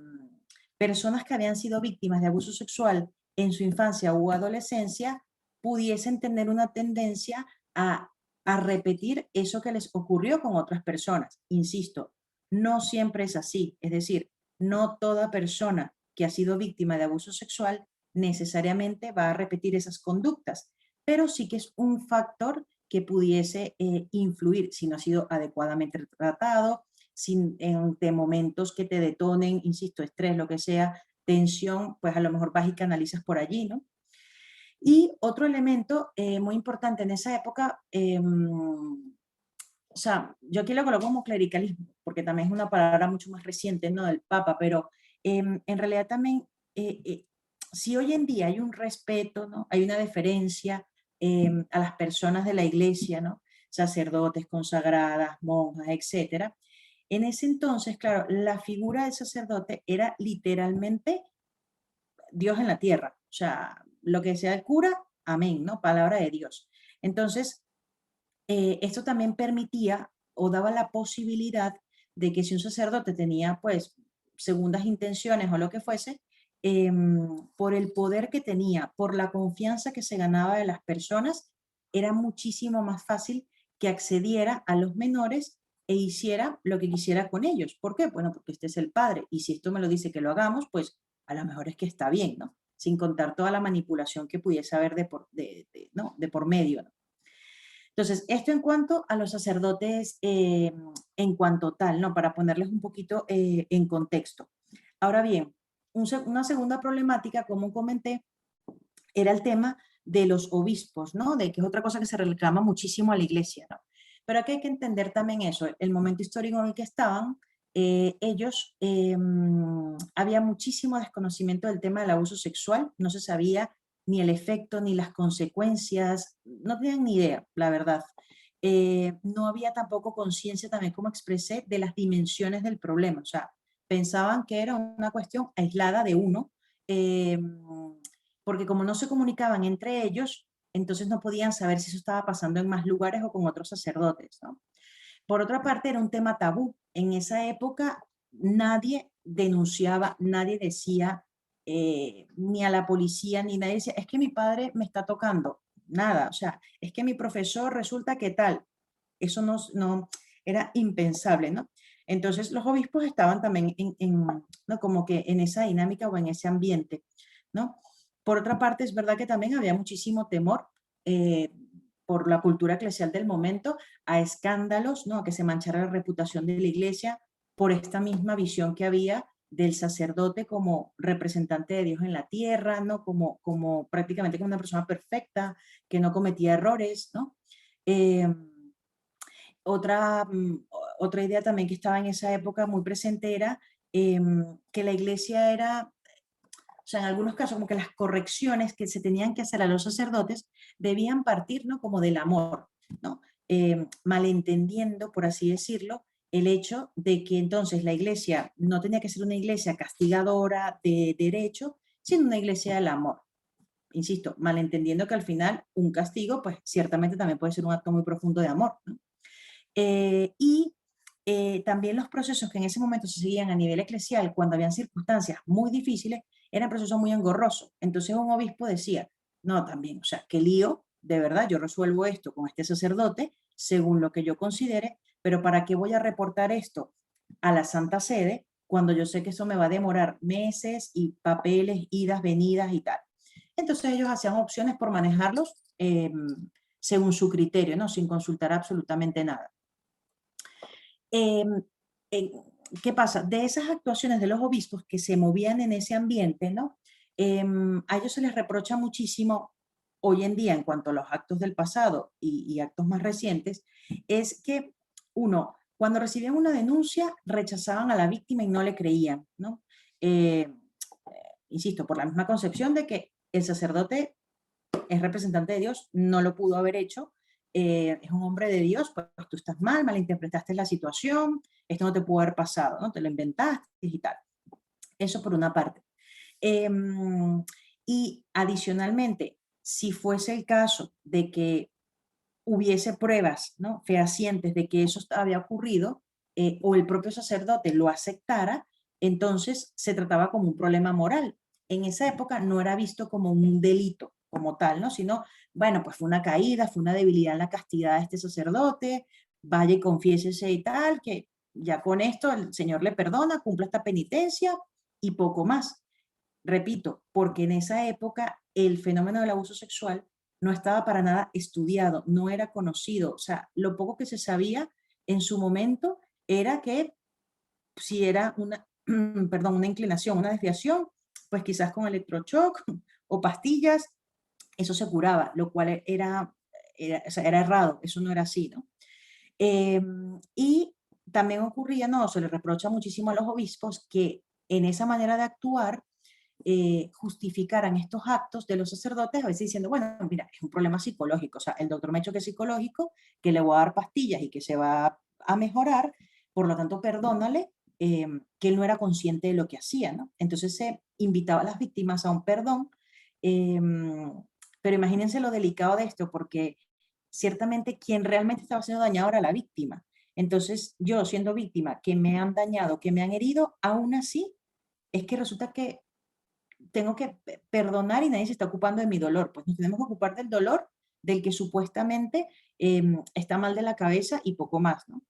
personas que habían sido víctimas de abuso sexual en su infancia o adolescencia pudiesen tener una tendencia a repetir eso que les ocurrió con otras personas. Insisto, no siempre es así, es decir, no toda persona que ha sido víctima de abuso sexual necesariamente va a repetir esas conductas, pero sí que es un factor que pudiese influir si no ha sido adecuadamente tratado, sin, de momentos que te detonen, insisto, estrés, lo que sea, tensión, pues a lo mejor vas y canalizas por allí, ¿no? Y otro elemento muy importante en esa época, o sea, yo aquí lo coloco como clericalismo, porque también es una palabra mucho más reciente, ¿no? Del Papa, pero en realidad también, si hoy en día hay un respeto, ¿no? Hay una deferencia a las personas de la iglesia, ¿no? Sacerdotes, consagradas, monjas, etcétera. En ese entonces, claro, la figura del sacerdote era literalmente Dios en la tierra. O sea, lo que sea el cura, amén, ¿no? Palabra de Dios. Entonces, esto también permitía o daba la posibilidad de que si un sacerdote tenía, pues, segundas intenciones o lo que fuese, por el poder que tenía, por la confianza que se ganaba de las personas, era muchísimo más fácil que accediera a los menores e hiciera lo que quisiera con ellos. ¿Por qué? Bueno, porque este es el padre y si esto me lo dice que lo hagamos, pues a lo mejor es que está bien, ¿no? Sin contar toda la manipulación que pudiese haber ¿no? De por medio, ¿no? Entonces, esto en cuanto a los sacerdotes, en cuanto tal, ¿no? Para ponerles un poquito en contexto. Ahora bien, una segunda problemática, como comenté, era el tema de los obispos, ¿no? De que es otra cosa que se reclama muchísimo a la iglesia, ¿no? Pero aquí hay que entender también eso, el momento histórico en el que estaban, ellos, había muchísimo desconocimiento del tema del abuso sexual, no se sabía ni el efecto ni las consecuencias, no tenían ni idea, la verdad. No había tampoco conciencia, también como expresé, de las dimensiones del problema, o sea, pensaban que era una cuestión aislada de uno, eh, porque como no se comunicaban entre ellos, entonces no podían saber si eso estaba pasando en más lugares o con otros sacerdotes, ¿no? Por otra parte, era un tema tabú. En esa época nadie denunciaba, nadie decía, ni a la policía, ni nadie decía, es que mi padre me está tocando. Nada, o sea, es que mi profesor resulta que tal. Eso no era impensable, ¿no? Entonces los obispos estaban también ¿no? Como que en esa dinámica o en ese ambiente, ¿no? Por otra parte, es verdad que también había muchísimo temor eh, por la cultura eclesial del momento a escándalos, ¿no? A que se manchara la reputación de la iglesia por esta misma visión que había del sacerdote como representante de Dios en la tierra, ¿no? Como prácticamente como una persona perfecta, que no cometía errores, ¿no? Eh, otra, otra idea también que estaba en esa época muy presente era que la iglesia era, o sea, en algunos casos como que las correcciones que se tenían que hacer a los sacerdotes debían partir, ¿no? Como del amor, ¿no? Malentendiendo, por así decirlo, el hecho de que entonces la iglesia no tenía que ser una iglesia castigadora de derecho, sino una iglesia del amor. Insisto, malentendiendo que al final un castigo, pues ciertamente también puede ser un acto muy profundo de amor, ¿no? Y también los procesos que en ese momento se seguían a nivel eclesial, cuando habían circunstancias muy difíciles, eran procesos muy engorrosos. Entonces un obispo decía, no, también, o sea, qué lío, de verdad, yo resuelvo esto con este sacerdote, según lo que yo considere, pero ¿para qué voy a reportar esto a la Santa Sede cuando yo sé que eso me va a demorar meses y papeles, idas, venidas y tal? Entonces ellos hacían opciones por manejarlos según su criterio, ¿no? Sin consultar absolutamente nada. Eh, eh, ¿Qué pasa? De esas actuaciones de los obispos que se movían en ese ambiente, ¿no? A ellos se les reprocha muchísimo hoy en día en cuanto a los actos del pasado y actos más recientes, es que uno, cuando recibían una denuncia, rechazaban a la víctima y no le creían, ¿no? Insisto, por la misma concepción de que el sacerdote es representante de Dios, no lo pudo haber hecho, es un hombre de Dios, pues tú estás mal, malinterpretaste la situación, esto no te pudo haber pasado, ¿no? Te lo inventaste y tal. Eso por una parte. Eh, y adicionalmente, si fuese el caso de que hubiese pruebas, ¿no? Fehacientes de que eso había ocurrido, o el propio sacerdote lo aceptara, entonces se trataba como un problema moral. En esa época no era visto como un delito como tal, ¿no? Sino, bueno, pues fue una caída, fue una debilidad en la castidad de este sacerdote, vaya y confiésese y tal, que ya con esto el Señor le perdona, cumple esta penitencia y poco más. Repito, porque en esa época el fenómeno del abuso sexual no estaba para nada estudiado, no era conocido. O sea, lo poco que se sabía en su momento era que si era una, perdón, una inclinación, una desviación, pues quizás con electroshock o pastillas, eso se curaba, lo cual o sea, era errado, eso no era así, ¿no? Y también ocurría, no, se le reprocha muchísimo a los obispos que en esa manera de actuar justificaran estos actos de los sacerdotes, a veces diciendo, bueno, mira, es un problema psicológico, o sea, el doctor me ha dicho que es psicológico, que le voy a dar pastillas y que se va a mejorar, por lo tanto, perdónale, que él no era consciente de lo que hacía, ¿no? Entonces se invitaba a las víctimas a un perdón, eh, pero imagínense lo delicado de esto, porque ciertamente quien realmente estaba siendo dañado era la víctima. Entonces, yo siendo víctima, que me han dañado, que me han herido, aún así, es que resulta que tengo que perdonar y nadie se está ocupando de mi dolor. Pues nos tenemos que ocupar del dolor del que supuestamente está mal de la cabeza y poco más, ¿no?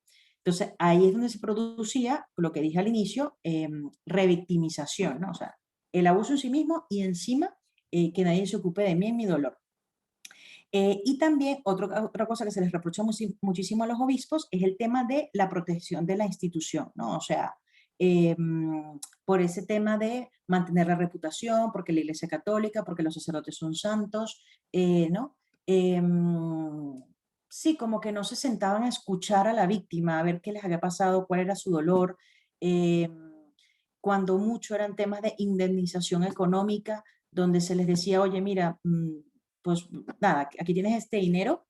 Entonces, ahí es donde se producía lo que dije al inicio, revictimización, ¿no? O sea, el abuso en sí mismo y encima que nadie se ocupe de mí en mi dolor. Y también otra cosa que se les reprocha muchísimo a los obispos es el tema de la protección de la institución, ¿no? O sea, eh, por ese tema de mantener la reputación, porque la Iglesia Católica, porque los sacerdotes son santos, ¿no? Eh, sí, como que no se sentaban a escuchar a la víctima, a ver qué les había pasado, cuál era su dolor. eh, Cuando mucho eran temas de indemnización económica, donde se les decía, oye, mira, pues nada, aquí tienes este dinero.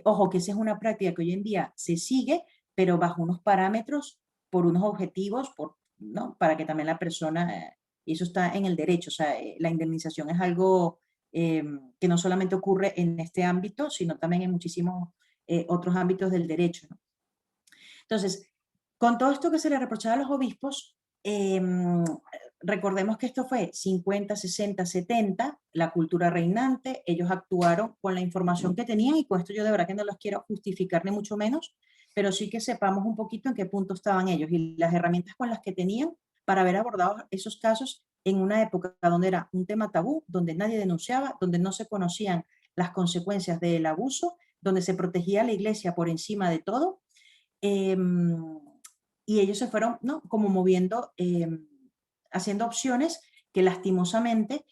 Ojo, que esa es una práctica que hoy en día se sigue, pero bajo unos parámetros, por unos objetivos, ¿no? Para que también la persona, y eso está en el derecho, o sea, la indemnización es algo que no solamente ocurre en este ámbito, sino también en muchísimos otros ámbitos del derecho, ¿no? Entonces, con todo esto que se le reprochaba a los obispos, recordemos que esto fue 50, 60, 70, la cultura reinante, ellos actuaron con la información que tenían y con esto yo de verdad que no los quiero justificar ni mucho menos, pero sí que sepamos un poquito en qué punto estaban ellos y las herramientas con las que tenían para haber abordado esos casos en una época donde era un tema tabú, donde nadie denunciaba, donde no se conocían las consecuencias del abuso, donde se protegía a la iglesia por encima de todo. eh, y ellos se fueron, ¿no? Como moviendo, haciendo opciones que lastimosamente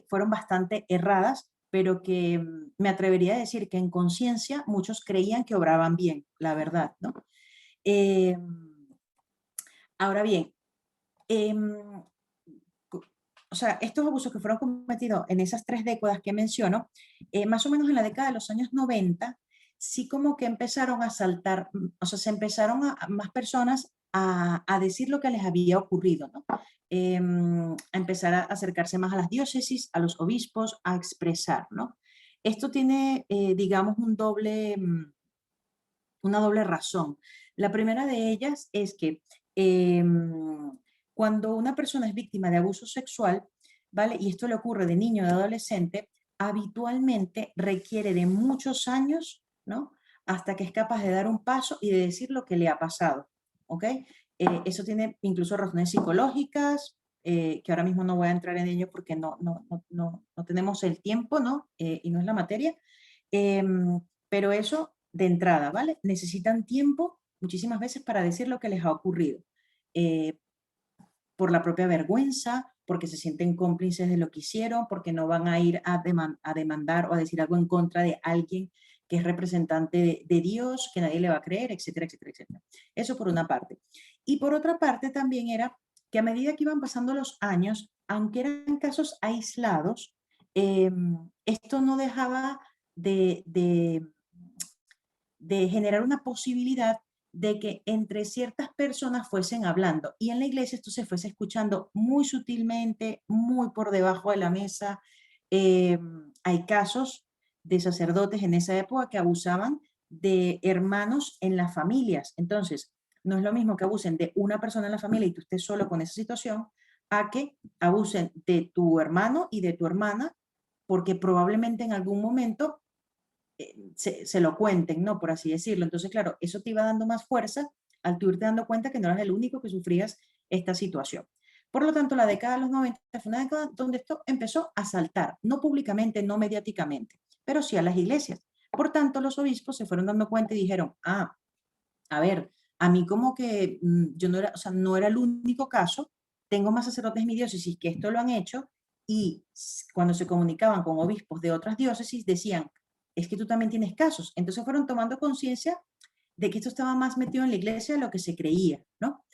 fueron bastante erradas, pero que me atrevería a decir que en conciencia muchos creían que obraban bien, la verdad, ¿no? Eh, Ahora bien, eh, o sea, estos abusos que fueron cometidos en esas 3 décadas que menciono, más o menos en la década de los años 90, sí como que empezaron a saltar, o sea, se empezaron a más personas a decir lo que les había ocurrido, ¿no? A empezar a acercarse más a las diócesis, a los obispos, a expresar, ¿no? Esto tiene, digamos, una doble razón. La primera de ellas es que cuando una persona es víctima de abuso sexual, ¿vale? Y esto le ocurre de niño o de adolescente, habitualmente requiere de muchos años, ¿no? Hasta que es capaz de dar un paso y de decir lo que le ha pasado, ¿ok? Eso tiene incluso razones psicológicas, que ahora mismo no voy a entrar en ello porque no tenemos el tiempo, ¿no? Y no es la materia. Pero eso de entrada, ¿vale? Necesitan tiempo muchísimas veces para decir lo que les ha ocurrido. Eh, por la propia vergüenza, porque se sienten cómplices de lo que hicieron, porque no van a ir a demandar o a decir algo en contra de alguien que es representante de Dios, que nadie le va a creer, etcétera, etcétera, etcétera. Eso por una parte. Y por otra parte también era que a medida que iban pasando los años, aunque eran casos aislados, esto no dejaba de generar una posibilidad de que entre ciertas personas fuesen hablando. Y en la iglesia esto se fuese escuchando muy sutilmente, muy por debajo de la mesa. Hay casos de sacerdotes en esa época que abusaban de hermanos en las familias. Entonces, no es lo mismo que abusen de una persona en la familia y tú estés solo con esa situación, a que abusen de tu hermano y de tu hermana, porque probablemente en algún momento se lo cuenten, ¿no? Por así decirlo. Entonces, claro, eso te iba dando más fuerza al tú irte dando cuenta que no eras el único que sufrías esta situación. Por lo tanto, la década de los 90 fue una década donde esto empezó a saltar, no públicamente, no mediáticamente, pero sí a las iglesias. Por tanto, los obispos se fueron dando cuenta y dijeron, a ver, a mí como que yo no era, o sea, no era el único caso, tengo más sacerdotes en mi diócesis que esto lo han hecho y cuando se comunicaban con obispos de otras diócesis decían, es que tú también tienes casos. Entonces fueron tomando conciencia de que esto estaba más metido en la iglesia de lo que se creía, ¿no?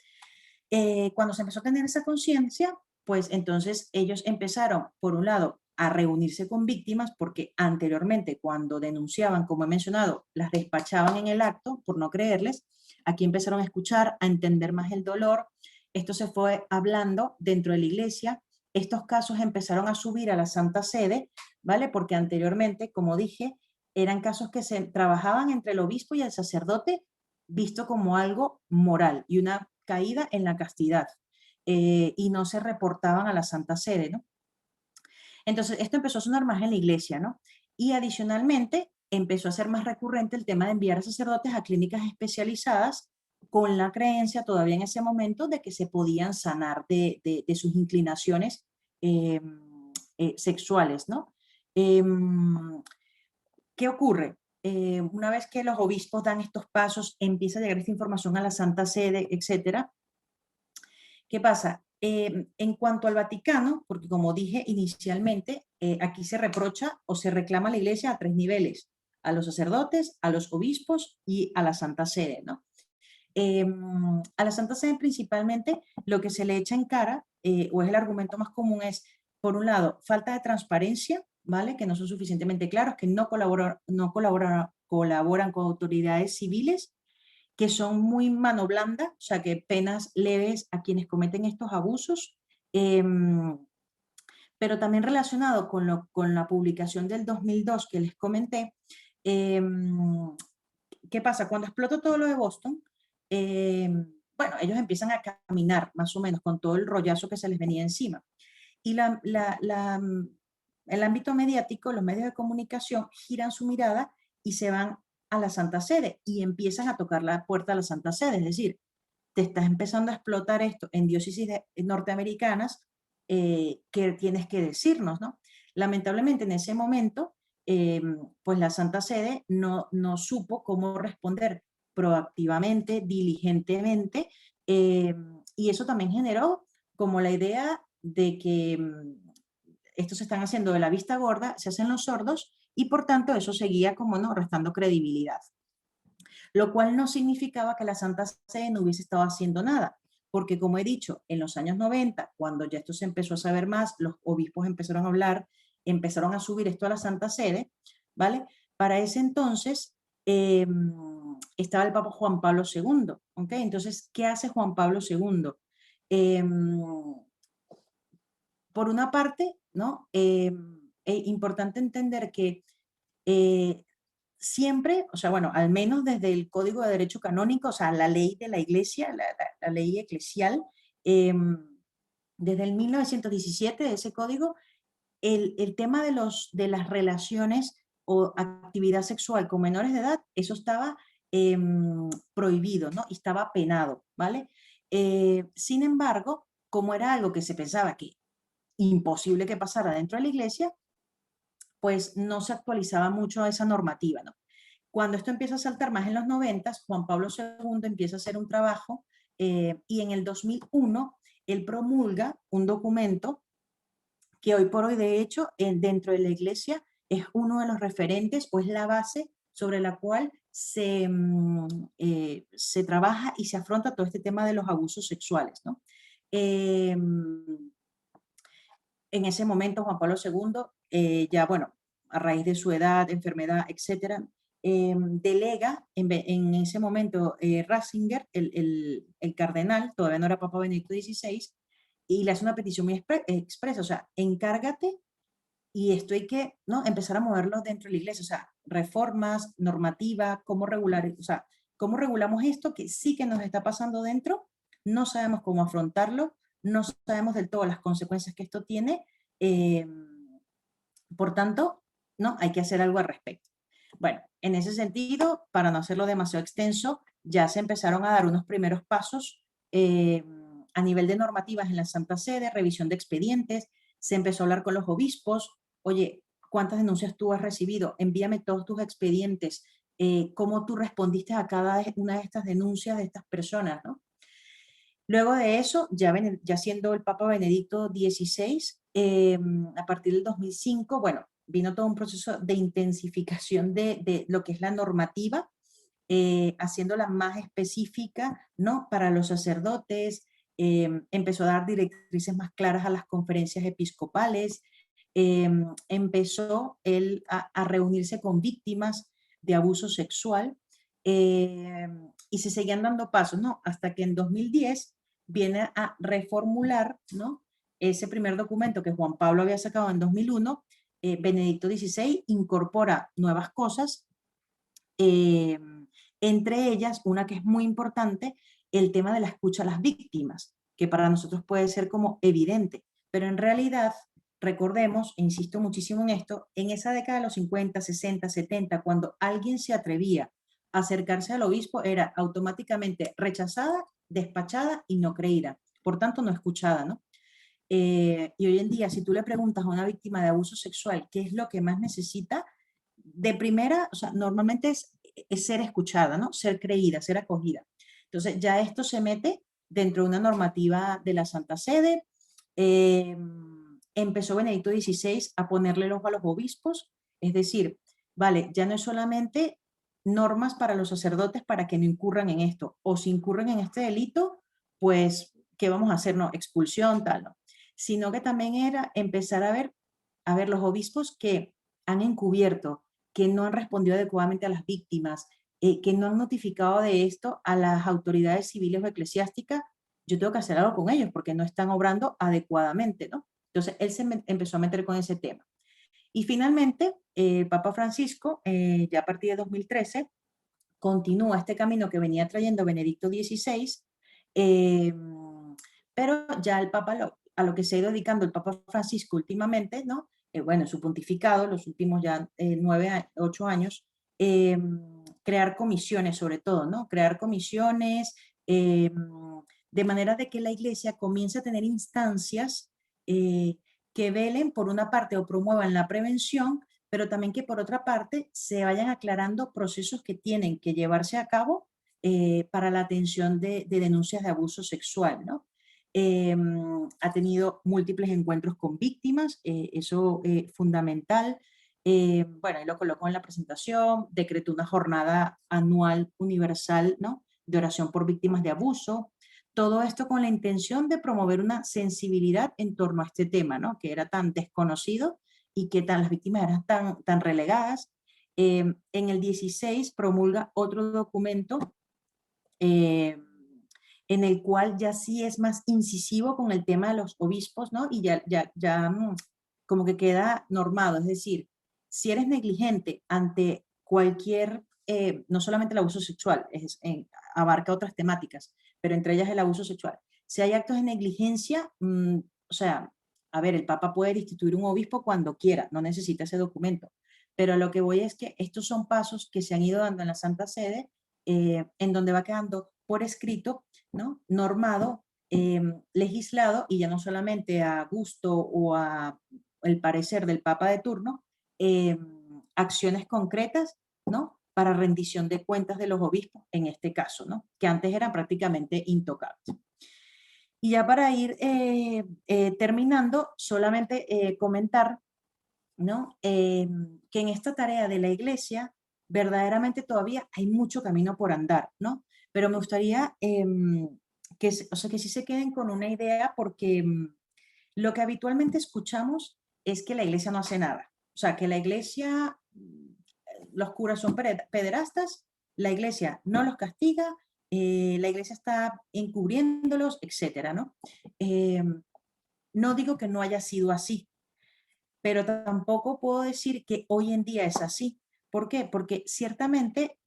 Cuando se empezó a tener esa conciencia, pues entonces ellos empezaron, por un lado, a reunirse con víctimas, porque anteriormente cuando denunciaban, como he mencionado, las despachaban en el acto por no creerles. Aquí empezaron a escuchar, a entender más el dolor. Esto se fue hablando dentro de la iglesia. Estos casos empezaron a subir a la Santa Sede, ¿vale? Porque anteriormente, como dije, eran casos que se trabajaban entre el obispo y el sacerdote, visto como algo moral y una caída en la castidad, y no se reportaban a la Santa Sede, ¿no? Entonces, esto empezó a sonar más en la iglesia, ¿no? Y adicionalmente, empezó a ser más recurrente el tema de enviar a sacerdotes a clínicas especializadas con la creencia todavía en ese momento de que se podían sanar de sus inclinaciones eh, sexuales, ¿no? Eh, ¿Qué ocurre? Una vez que los obispos dan estos pasos, empieza a llegar esta información a la Santa Sede, etcétera. ¿Qué pasa? En cuanto al Vaticano, porque como dije inicialmente, aquí se reprocha o se reclama a la Iglesia a 3 niveles. a los sacerdotes, a los obispos y a la Santa Sede, ¿no? A la Santa Sede principalmente lo que se le echa en cara, o es el argumento más común, es, por un lado, falta de transparencia, ¿vale? Que no son suficientemente claros, que colaboran con autoridades civiles, que son muy mano blanda, o sea, que penas leves a quienes cometen estos abusos, pero también relacionado con la publicación del 2002 que les comenté. ¿Qué pasa? Cuando explotó todo lo de Boston, bueno, ellos empiezan a caminar más o menos con todo el rollazo que se les venía encima. Y el ámbito mediático, los medios de comunicación, giran su mirada y se van a la Santa Sede y empiezan a tocar la puerta a la Santa Sede. Es decir, te estás empezando a explotar esto en diócesis norteamericanas, ¿qué tienes que decirnos, no? Lamentablemente en ese momento, pues la Santa Sede no supo cómo responder proactivamente, diligentemente, y eso también generó como la idea de que estos se están haciendo de la vista gorda, se hacen los sordos, y por tanto eso seguía como no, restando credibilidad. Lo cual no significaba que la Santa Sede no hubiese estado haciendo nada, porque como he dicho, en los años 90, cuando ya esto se empezó a saber más, los obispos empezaron a hablar, empezaron a subir esto a la Santa Sede, ¿vale? Para ese entonces estaba el Papa Juan Pablo II, ¿ok? Entonces, ¿qué hace Juan Pablo II? Por una parte, ¿no? Es importante entender que siempre, o sea, bueno, al menos desde el Código de Derecho Canónico, o sea, la ley de la Iglesia, la ley eclesial, desde el 1917, de ese código, el tema de las relaciones o actividad sexual con menores de edad, eso estaba prohibido, ¿no? Y estaba penado, ¿vale? Sin embargo, como era algo que se pensaba que imposible que pasara dentro de la iglesia, pues no se actualizaba mucho esa normativa, ¿no? Cuando esto empieza a saltar más en los 90, Juan Pablo II empieza a hacer un trabajo y en el 2001 él promulga un documento que hoy por hoy, de hecho, dentro de la iglesia es uno de los referentes o es la base sobre la cual se trabaja y se afronta todo este tema de los abusos sexuales, ¿no? En ese momento, Juan Pablo II, ya bueno, a raíz de su edad, enfermedad, etcétera, delega en ese momento Ratzinger, el cardenal, todavía no era Papa Benedicto XVI, y le hace una petición muy expresa, o sea, encárgate y esto hay que, ¿no?, empezar a moverlo dentro de la iglesia, o sea, reformas, normativa, cómo regular, o sea, cómo regulamos esto que sí que nos está pasando dentro, no sabemos cómo afrontarlo, no sabemos del todo las consecuencias que esto tiene, eh, por tanto, ¿no?, hay que hacer algo al respecto. Bueno, en ese sentido, para no hacerlo demasiado extenso, ya se empezaron a dar unos primeros pasos a nivel de normativas en la Santa Sede, revisión de expedientes, se empezó a hablar con los obispos, oye, ¿cuántas denuncias tú has recibido? Envíame todos tus expedientes, cómo tú respondiste a cada una de estas denuncias de estas personas, ¿no? Luego de eso, ya siendo el Papa Benedicto XVI, a partir del 2005, bueno, vino todo un proceso de intensificación de lo que es la normativa, haciéndola más específica, ¿no?, para los sacerdotes, empezó a dar directrices más claras a las conferencias episcopales, empezó él a reunirse con víctimas de abuso sexual, y se seguían dando pasos, ¿no? Hasta que en 2010 viene a reformular, ¿no?, ese primer documento que Juan Pablo había sacado en 2001, Benedicto XVI incorpora nuevas cosas, entre ellas una que es muy importante, el tema de la escucha a las víctimas, que para nosotros puede ser como evidente, pero en realidad, recordemos, e insisto muchísimo en esto, en esa década de los 50, 60, 70, cuando alguien se atrevía a acercarse al obispo, era automáticamente rechazada, despachada y no creída, por tanto no escuchada, ¿no? Y hoy en día, si tú le preguntas a una víctima de abuso sexual qué es lo que más necesita, de primera, o sea, normalmente es ser escuchada, ¿no? Ser creída, ser acogida. Entonces, ya esto se mete dentro de una normativa de la Santa Sede. Empezó Benedicto XVI a ponerle el ojo a los obispos, es decir, vale, ya no es solamente normas para los sacerdotes para que no incurran en esto, o si incurren en este delito, pues, ¿qué vamos a hacer? No, expulsión, tal, no. Sino que también era empezar a ver los obispos que han encubierto, que no han respondido adecuadamente a las víctimas, que no han notificado de esto a las autoridades civiles o eclesiásticas. Yo tengo que hacer algo con ellos porque no están obrando adecuadamente, ¿no? Entonces, él empezó a meter con ese tema. Y finalmente, el Papa Francisco, ya a partir de 2013, continúa este camino que venía trayendo Benedicto XVI, eh, pero ya el Papa, a lo que se ha ido dedicando el Papa Francisco últimamente, ¿no? Bueno, en su pontificado, los últimos ya 8 años, crear comisiones sobre todo, ¿no? Crear comisiones de manera de que la Iglesia comience a tener instancias que velen por una parte o promuevan la prevención, pero también que por otra parte se vayan aclarando procesos que tienen que llevarse a cabo para la atención de denuncias de abuso sexual, ¿no? Ha tenido múltiples encuentros con víctimas, eso es fundamental. Bueno, ahí lo colocó en la presentación, decretó una jornada anual universal, ¿no? De oración por víctimas de abuso. Todo esto con la intención de promover una sensibilidad en torno a este tema, ¿no? Que era tan desconocido y que las víctimas eran tan relegadas. En el 16 promulga otro documento eh, en el cual ya sí es más incisivo con el tema de los obispos, ¿no? Y ya como que queda normado, es decir, si eres negligente ante cualquier, no solamente el abuso sexual, abarca otras temáticas, pero entre ellas el abuso sexual. Si hay actos de negligencia, o sea, a ver, el Papa puede instituir un obispo cuando quiera, no necesita ese documento, pero lo que voy es que estos son pasos que se han ido dando en la Santa Sede, en donde va quedando por escrito, ¿no? Normado, legislado, y ya no solamente a gusto o a el parecer del Papa de turno, acciones concretas, ¿no? Para rendición de cuentas de los obispos, en este caso, ¿no? Que antes eran prácticamente intocables. Y ya para ir terminando, solamente comentar, ¿no? Que en esta tarea de la Iglesia verdaderamente todavía hay mucho camino por andar, ¿no? Pero me gustaría o sea, que sí se queden con una idea porque lo que habitualmente escuchamos es que la Iglesia no hace nada. O sea, que la Iglesia, los curas son pederastas, la Iglesia no los castiga, la Iglesia está encubriéndolos, etcétera, ¿no? No digo que no haya sido así, pero tampoco puedo decir que hoy en día es así. ¿Por qué? Porque ciertamente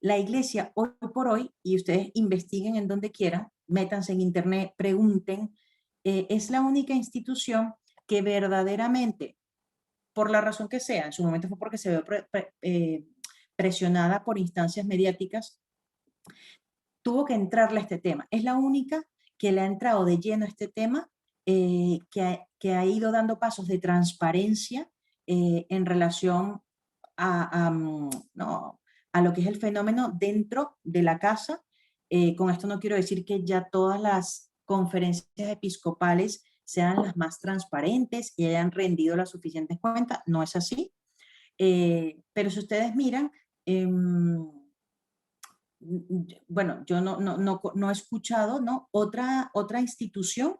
la Iglesia hoy por hoy, y ustedes investiguen en donde quieran, métanse en internet, pregunten, es la única institución que verdaderamente, por la razón que sea, en su momento fue porque se ve presionada por instancias mediáticas, tuvo que entrarle a este tema. Es la única que le ha entrado de lleno a este tema, que ha ido dando pasos de transparencia en relación no, a lo que es el fenómeno dentro de la casa. Con esto no quiero decir que ya todas las conferencias episcopales sean las más transparentes y hayan rendido las suficientes cuentas, no es así. Pero si ustedes miran, bueno, yo no he escuchado, ¿no? Otra institución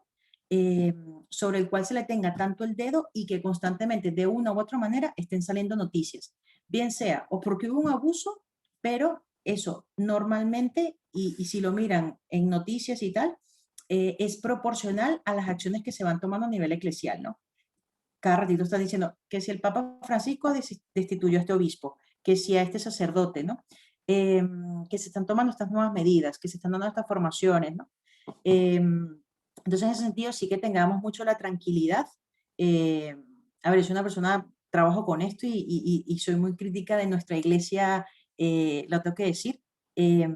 sobre el cual se le tenga tanto el dedo y que constantemente de una u otra manera estén saliendo noticias, bien sea o porque hubo un abuso, pero eso normalmente, y si lo miran en noticias y tal, es proporcional a las acciones que se van tomando a nivel eclesial, ¿no? Cada ratito está diciendo que si el Papa Francisco destituyó a este obispo, que si a este sacerdote, ¿no? Que se están tomando estas nuevas medidas, que se están dando estas formaciones, ¿no? Entonces, en ese sentido, sí que tengamos mucho la tranquilidad. Eh, a ver, soy una persona, trabajo con esto y soy muy crítica de nuestra iglesia, lo tengo que decir, eh,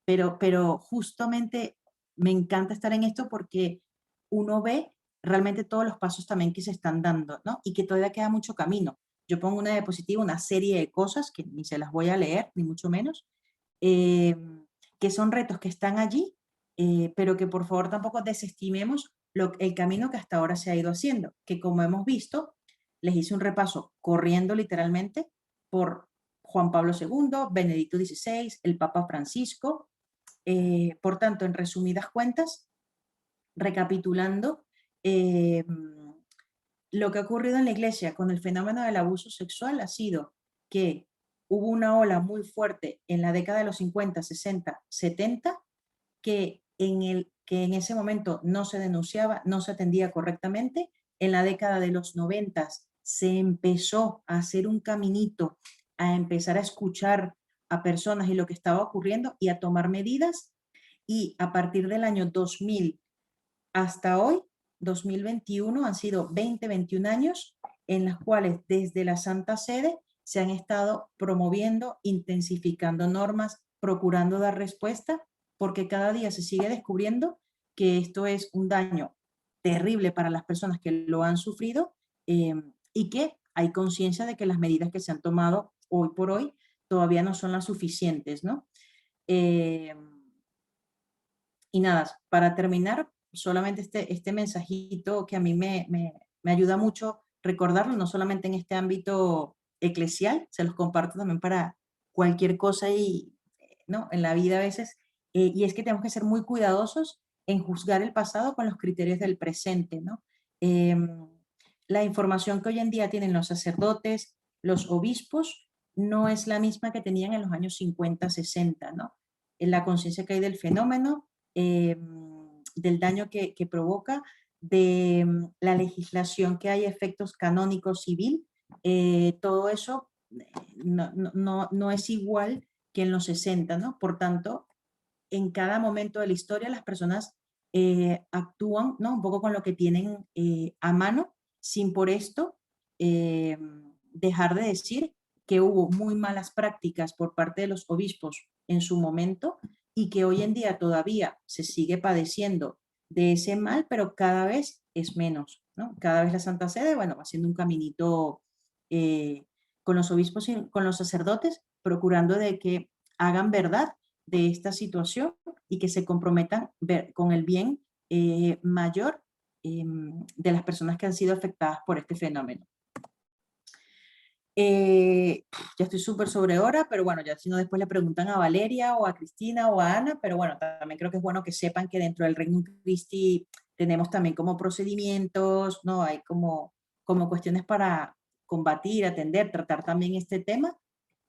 pero justamente me encanta estar en esto porque uno ve realmente todos los pasos también que se están dando, ¿no? Y que todavía queda mucho camino. Yo pongo una diapositiva, una serie de cosas que ni se las voy a leer, ni mucho menos, eh, que son retos que están allí, pero que por favor tampoco desestimemos el camino que hasta ahora se ha ido haciendo, que como hemos visto, les hice un repaso corriendo literalmente por Juan Pablo II, Benedicto XVI, el Papa Francisco. Por tanto, en resumidas cuentas, recapitulando, lo que ha ocurrido en la Iglesia con el fenómeno del abuso sexual ha sido que hubo una ola muy fuerte en la década de los 50, 60, 70, que en ese momento no se denunciaba, no se atendía correctamente. En la década de los 90 se empezó a hacer un caminito, a empezar a escuchar a personas y lo que estaba ocurriendo y a tomar medidas. Y a partir del año 2000 hasta hoy, 2021, han sido 20, 21 años en los cuales desde la Santa Sede se han estado promoviendo, intensificando normas, procurando dar respuesta, porque cada día se sigue descubriendo que esto es un daño terrible para las personas que lo han sufrido, y que hay conciencia de que las medidas que se han tomado hoy por hoy todavía no son las suficientes, ¿no? Y nada, para terminar, solamente este mensajito que a mí me ayuda mucho recordarlo, no solamente en este ámbito eclesial, se los comparto también para cualquier cosa y, ¿no? En la vida a veces, y es que tenemos que ser muy cuidadosos en juzgar el pasado con los criterios del presente, ¿no? La información que hoy en día tienen los sacerdotes, los obispos, no es la misma que tenían en los años 50, 60, ¿no? En la conciencia que hay del fenómeno, del daño que provoca, de la legislación que hay, efectos canónicos civil, todo eso no es igual que en los 60, ¿no? Por tanto, en cada momento de la historia las personas actúan, ¿no? Un poco con lo que tienen a mano, sin por esto eh, dejar de decir que hubo muy malas prácticas por parte de los obispos en su momento y que hoy en día todavía se sigue padeciendo de ese mal, pero cada vez es menos, ¿no? Cada vez la Santa Sede, bueno, va haciendo un caminito con los obispos y con los sacerdotes, procurando de que hagan verdad de esta situación y que se comprometan con el bien mayor de las personas que han sido afectadas por este fenómeno. Ya estoy súper sobre hora, pero bueno, ya si no después le preguntan a Valeria o a Cristina o a Ana, pero bueno, también creo que es bueno que sepan que dentro del Regnum Christi tenemos también como procedimientos, ¿no? Hay como cuestiones para combatir, atender, tratar también este tema.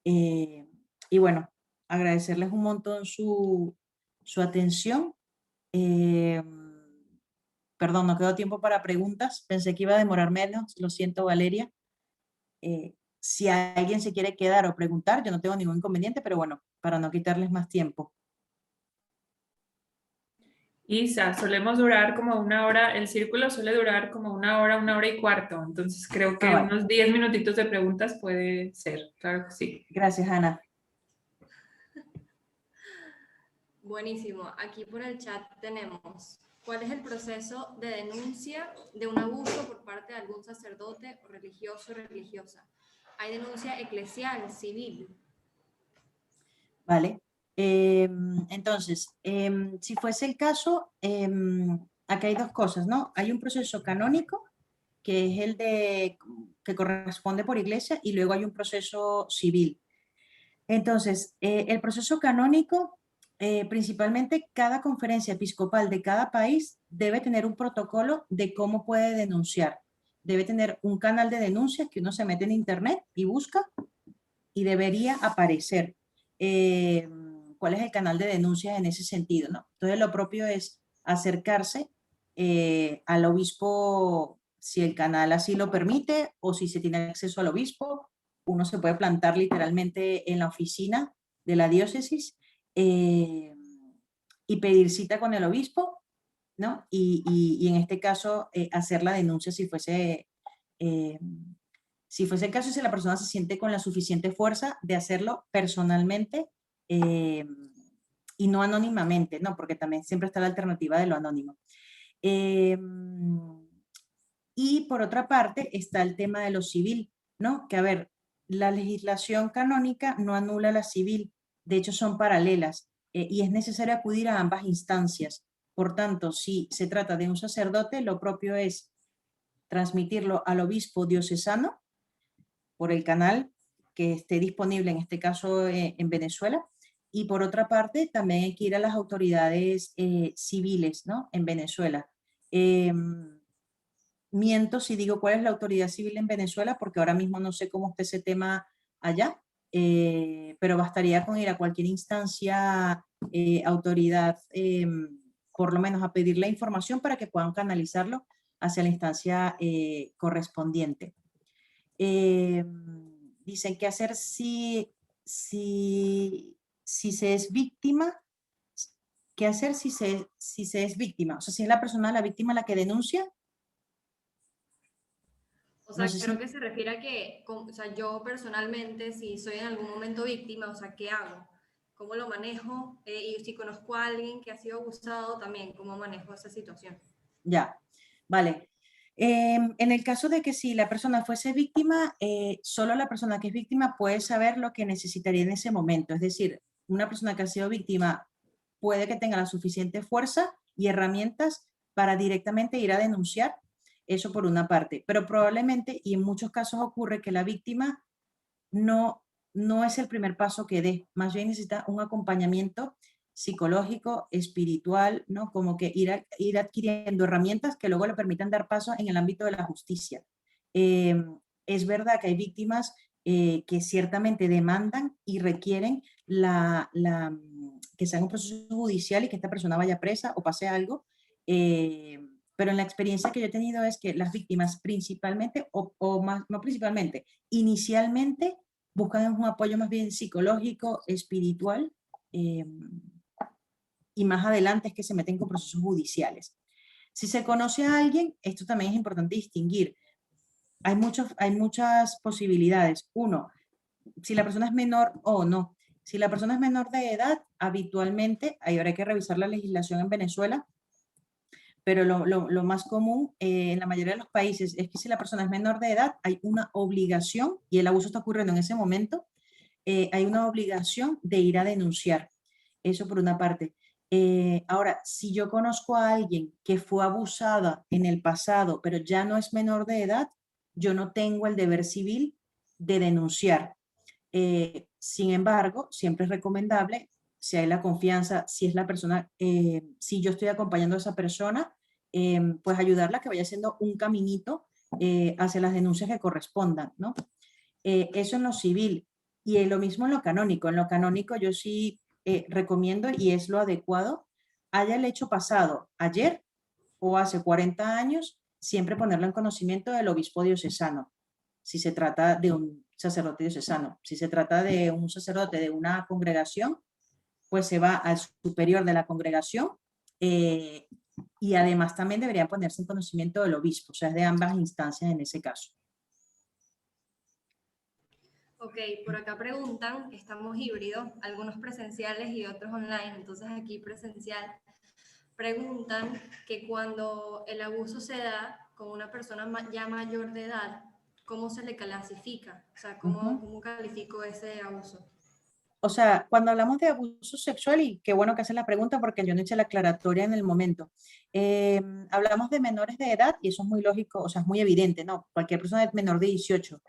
Y bueno, agradecerles un montón su atención. Perdón, no quedó tiempo para preguntas. Pensé que iba a demorar menos. Lo siento, Valeria. Si alguien se quiere quedar o preguntar, yo no tengo ningún inconveniente, pero bueno, para no quitarles más tiempo. Isa, solemos durar como una hora, el círculo suele durar como una hora y cuarto, entonces creo que Vale. unos 10 minutitos de preguntas puede ser, claro que sí. Gracias, Ana. Buenísimo. Aquí por el chat tenemos, ¿cuál es el proceso de denuncia de un abuso por parte de algún sacerdote o religioso o religiosa? ¿Hay denuncia eclesial, civil? Vale. Entonces, si fuese el caso, acá hay dos cosas, ¿no? Hay un proceso canónico, que es el que corresponde por iglesia, y luego hay un proceso civil. Entonces, el proceso canónico, principalmente cada conferencia episcopal de cada país debe tener un protocolo de cómo puede denunciar. Debe tener un canal de denuncias que uno se mete en internet y busca y debería aparecer. ¿Cuál es el canal de denuncias en ese sentido, ¿no? Entonces, lo propio es acercarse al obispo, si el canal así lo permite o si se tiene acceso al obispo. Uno se puede plantar literalmente en la oficina de la diócesis y pedir cita con el obispo, ¿no? Y en este caso, hacer la denuncia si fuese el caso y si la persona se siente con la suficiente fuerza de hacerlo personalmente y no anónimamente, ¿no? Porque también siempre está la alternativa de lo anónimo. Y por otra parte está el tema de lo civil, ¿no? Que a ver, la legislación canónica no anula la civil, de hecho son paralelas y es necesario acudir a ambas instancias. Por tanto, si se trata de un sacerdote, lo propio es transmitirlo al obispo diocesano por el canal que esté disponible, en este caso en Venezuela. Y por otra parte, también hay que ir a las autoridades civiles, ¿no? En Venezuela. Miento si digo cuál es la autoridad civil en Venezuela, porque ahora mismo no sé cómo está ese tema allá, pero bastaría con ir a cualquier instancia, autoridad, por lo menos a pedir la información para que puedan canalizarlo hacia la instancia correspondiente. Dicen qué hacer si se es víctima. ¿Qué hacer si se es víctima? O sea, si es la persona, la víctima, la que denuncia. O sea, No sé creo si... que se refiere a que, o sea, yo personalmente, si soy en algún momento víctima, o sea, ¿qué hago? ¿Cómo lo manejo? Y si conozco a alguien que ha sido abusado también, ¿cómo manejo esa situación? Ya, vale. En el caso de que si la persona fuese víctima, solo la persona que es víctima puede saber lo que necesitaría en ese momento. Es decir, una persona que ha sido víctima puede que tenga la suficiente fuerza y herramientas para directamente ir a denunciar, eso por una parte. Pero probablemente, y en muchos casos ocurre que la víctima no es el primer paso que dé, más bien necesita un acompañamiento psicológico, espiritual, ¿no? Como que ir adquiriendo herramientas que luego le permitan dar paso en el ámbito de la justicia. Es verdad que hay víctimas que ciertamente demandan y requieren que se haga un proceso judicial y que esta persona vaya presa o pase algo, pero en la experiencia que yo he tenido es que las víctimas principalmente, o más, no principalmente, inicialmente buscan un apoyo más bien psicológico, espiritual, y más adelante es que se meten con procesos judiciales. Si se conoce a alguien, esto también es importante distinguir. Hay muchas posibilidades. Uno, si la persona es menor o no. Si la persona es menor de edad, habitualmente, ahí habrá que revisar la legislación en Venezuela, pero lo más común en la mayoría de los países es que si la persona es menor de edad, hay una obligación, y el abuso está ocurriendo en ese momento, hay una obligación de ir a denunciar. Eso por una parte. Ahora, si yo conozco a alguien que fue abusada en el pasado, pero ya no es menor de edad, yo no tengo el deber civil de denunciar. Sin embargo, siempre es recomendable, si hay la confianza, si es la persona, si yo estoy acompañando a esa persona, pues ayudarla a que vaya haciendo un caminito hacia las denuncias que correspondan, ¿no? Eso en lo civil. Y lo mismo en lo canónico. En lo canónico yo sí recomiendo, y es lo adecuado, haya el hecho pasado ayer o hace 40 años, siempre ponerlo en conocimiento del obispo diocesano, si se trata de un sacerdote diocesano. Si se trata de un sacerdote de una congregación, pues se va al superior de la congregación, y además también debería ponerse en conocimiento del obispo, o sea, es de ambas instancias en ese caso. Ok, por acá preguntan, estamos híbridos, algunos presenciales y otros online, entonces aquí presencial. Preguntan que cuando el abuso se da con una persona ya mayor de edad, ¿cómo se le clasifica? O sea, ¿cómo califico ese abuso? O sea, cuando hablamos de abuso sexual, y qué bueno que haces la pregunta porque yo no hice la aclaratoria en el momento, hablamos de menores de edad y eso es muy lógico, o sea, es muy evidente, ¿no? Cualquier persona menor de 18.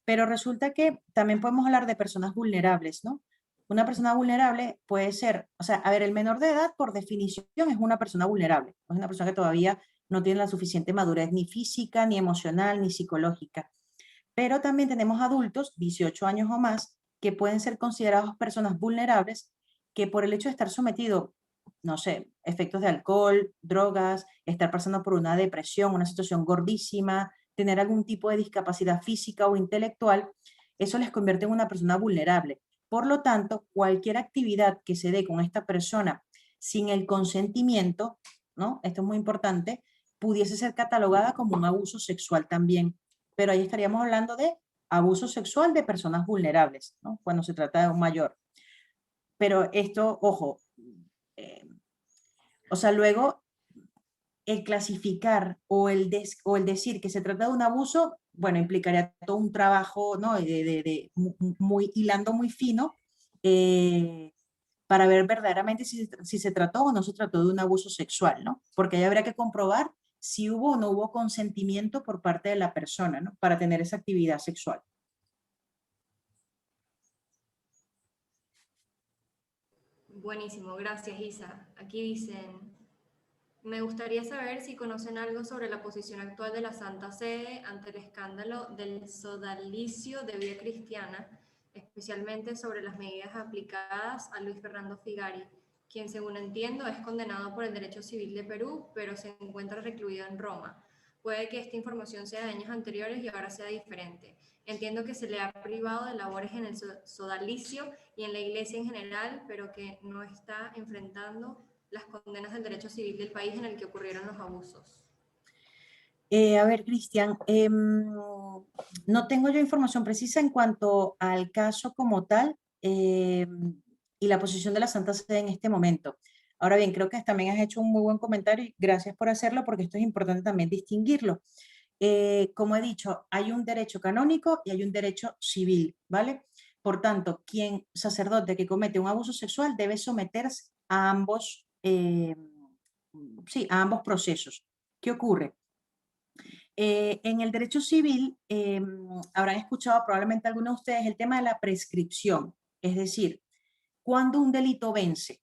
Pero resulta que también podemos hablar de personas vulnerables, ¿no? Una persona vulnerable puede ser, o sea, a ver, el menor de edad por definición es una persona vulnerable, es una persona que todavía no tiene la suficiente madurez ni física, ni emocional, ni psicológica. Pero también tenemos adultos, 18 años o más, que pueden ser considerados personas vulnerables, que por el hecho de estar sometido, no sé, efectos de alcohol, drogas, estar pasando por una depresión, una situación gordísima, tener algún tipo de discapacidad física o intelectual, eso les convierte en una persona vulnerable. Por lo tanto, cualquier actividad que se dé con esta persona sin el consentimiento, ¿no? Esto es muy importante, pudiese ser catalogada como un abuso sexual también. Pero ahí estaríamos hablando de abuso sexual de personas vulnerables, ¿no? Cuando se trata de un mayor. Pero esto, ojo, o sea, luego el clasificar o el decir que se trata de un abuso, bueno, implicaría todo un trabajo, ¿no? Hilando muy fino, para ver verdaderamente si se trató o no se trató de un abuso sexual, ¿no? Porque ahí habría que comprobar si hubo o no hubo consentimiento por parte de la persona, ¿no? Para tener esa actividad sexual. Buenísimo, gracias Isa. Aquí dicen, me gustaría saber si conocen algo sobre la posición actual de la Santa Sede ante el escándalo del sodalicio de Vía Cristiana, especialmente sobre las medidas aplicadas a Luis Fernando Figari, quien según entiendo es condenado por el derecho civil de Perú, pero se encuentra recluido en Roma. Puede que esta información sea de años anteriores y ahora sea diferente. Entiendo que se le ha privado de labores en el sodalicio y en la iglesia en general, pero que no está enfrentando las condenas del derecho civil del país en el que ocurrieron los abusos. A ver, Cristian, no tengo yo información precisa en cuanto al caso como tal y la posición de la Santa Sede en este momento. Ahora bien, creo que también has hecho un muy buen comentario y gracias por hacerlo porque esto es importante también distinguirlo. Como he dicho, hay un derecho canónico y hay un derecho civil, ¿vale? Por tanto, quien sacerdote que comete un abuso sexual debe someterse a ambos, sí, a ambos procesos. ¿Qué ocurre? En el derecho civil, habrán escuchado probablemente algunos de ustedes el tema de la prescripción, es decir, cuando un delito vence.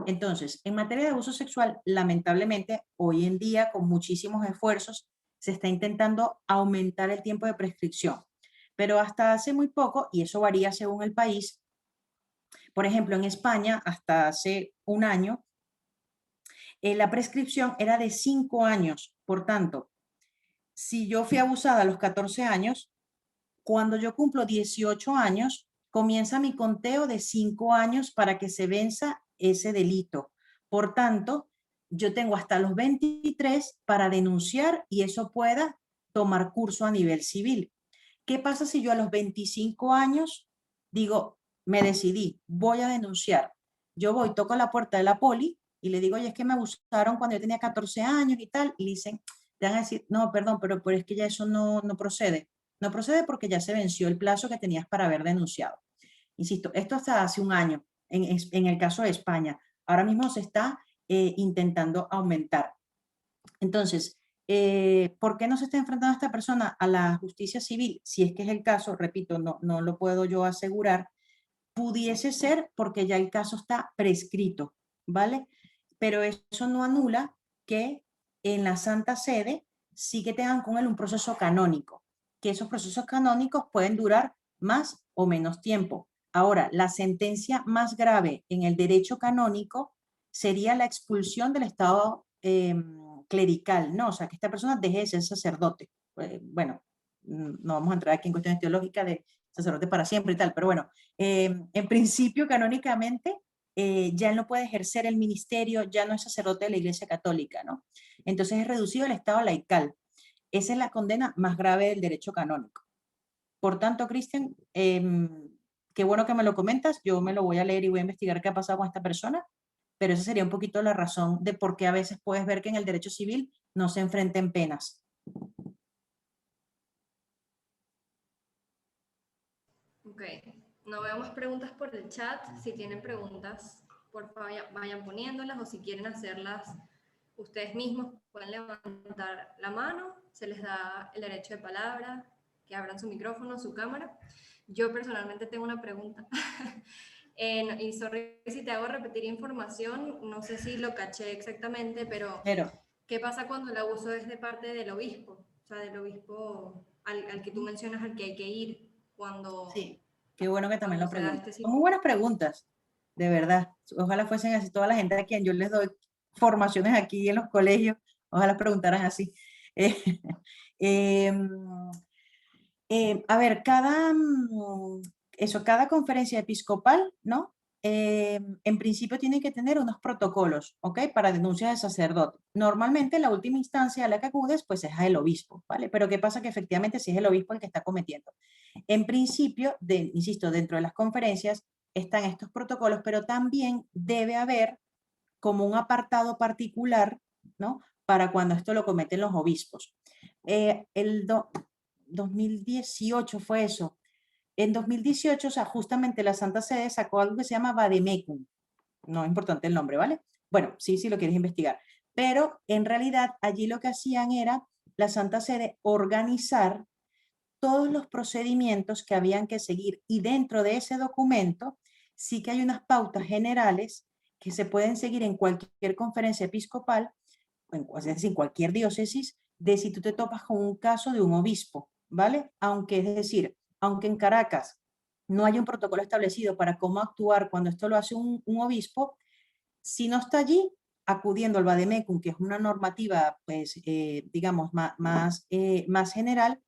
Entonces, en materia de abuso sexual, lamentablemente, hoy en día, con muchísimos esfuerzos, se está intentando aumentar el tiempo de prescripción. Pero hasta hace muy poco, y eso varía según el país, por ejemplo, en España, hasta hace un año, la prescripción era de 5 años. Por tanto, si yo fui abusada a los 14 años, cuando yo cumplo 18 años, comienza mi conteo de 5 años para que se venza ese delito. Por tanto, yo tengo hasta los 23 para denunciar y eso pueda tomar curso a nivel civil. ¿Qué pasa si yo a los 25 años digo, me decidí, voy a denunciar? Yo voy, toco la puerta de la poli y le digo, oye, es que me abusaron cuando yo tenía 14 años y tal, y dicen, te van a decir, no, perdón, pero es que ya eso no procede. No procede porque ya se venció el plazo que tenías para haber denunciado. Insisto, esto hasta hace un año, en el caso de España. Ahora mismo se está intentando aumentar. Entonces, ¿por qué no se está enfrentando a esta persona a la justicia civil? Si es que es el caso, repito, no lo puedo yo asegurar, pudiese ser porque ya el caso está prescrito, ¿vale? Pero eso no anula que en la Santa Sede sí que tengan con él un proceso canónico, que esos procesos canónicos pueden durar más o menos tiempo. Ahora, la sentencia más grave en el derecho canónico sería la expulsión del estado clerical, ¿no? O sea, que esta persona deje de ser sacerdote. Bueno, no vamos a entrar aquí en cuestiones teológicas de sacerdote para siempre y tal, pero bueno, en principio, canónicamente, ya él no puede ejercer el ministerio, ya no es sacerdote de la Iglesia Católica, ¿no? Entonces es reducido al estado laical. Esa es la condena más grave del derecho canónico. Por tanto, Cristian, qué bueno que me lo comentas, yo me lo voy a leer y voy a investigar qué ha pasado con esta persona, pero esa sería un poquito la razón de por qué a veces puedes ver que en el derecho civil no se enfrenten penas. Ok, no veo más preguntas por el chat. Si tienen preguntas, por favor vayan poniéndolas o si quieren hacerlas ustedes mismos pueden levantar la mano, se les da el derecho de palabra, que abran su micrófono, su cámara. Yo personalmente tengo una pregunta. Y sorry si te hago repetir información, no sé si lo caché exactamente, pero ¿qué pasa cuando el abuso es de parte del obispo? O sea, del obispo al que tú mencionas, al que hay que ir cuando... Sí, qué bueno que también lo preguntas. Este Son muy buenas preguntas, de verdad. Ojalá fuesen así toda la gente a quien yo les doy formaciones aquí en los colegios, ojalá preguntaran así. A ver, cada conferencia episcopal, ¿no? En principio tiene que tener unos protocolos, ¿ok? Para denuncias de sacerdote. Normalmente la última instancia a la que acudes, pues es el obispo, ¿vale? Pero ¿qué pasa? Que efectivamente si es el obispo el que está cometiendo. En principio, insisto, dentro de las conferencias están estos protocolos, pero también debe haber como un apartado particular, ¿no? Para cuando esto lo cometen los obispos. 2018 fue eso. En 2018, o sea, justamente la Santa Sede sacó algo que se llama Vademecum. No es importante el nombre, ¿vale? Bueno, sí lo quieres investigar. pero en realidad allí lo que hacían era la Santa Sede organizar todos los procedimientos que habían que seguir, y dentro de ese documento sí que hay unas pautas generales que se pueden seguir en cualquier conferencia episcopal, es decir, en cualquier diócesis, de si tú te topas con un caso de un obispo, ¿vale? Aunque, es decir, aunque en Caracas no hay un protocolo establecido para cómo actuar cuando esto lo hace un obispo, si no está allí, acudiendo al Vademecum, que es una normativa, pues, digamos, más general,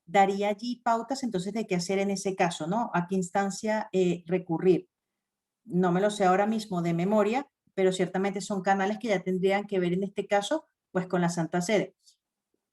daría allí pautas entonces de qué hacer en ese caso, ¿no? A qué instancia recurrir. No me lo sé ahora mismo de memoria, pero ciertamente son canales que ya tendrían que ver en este caso, pues, con la Santa Sede.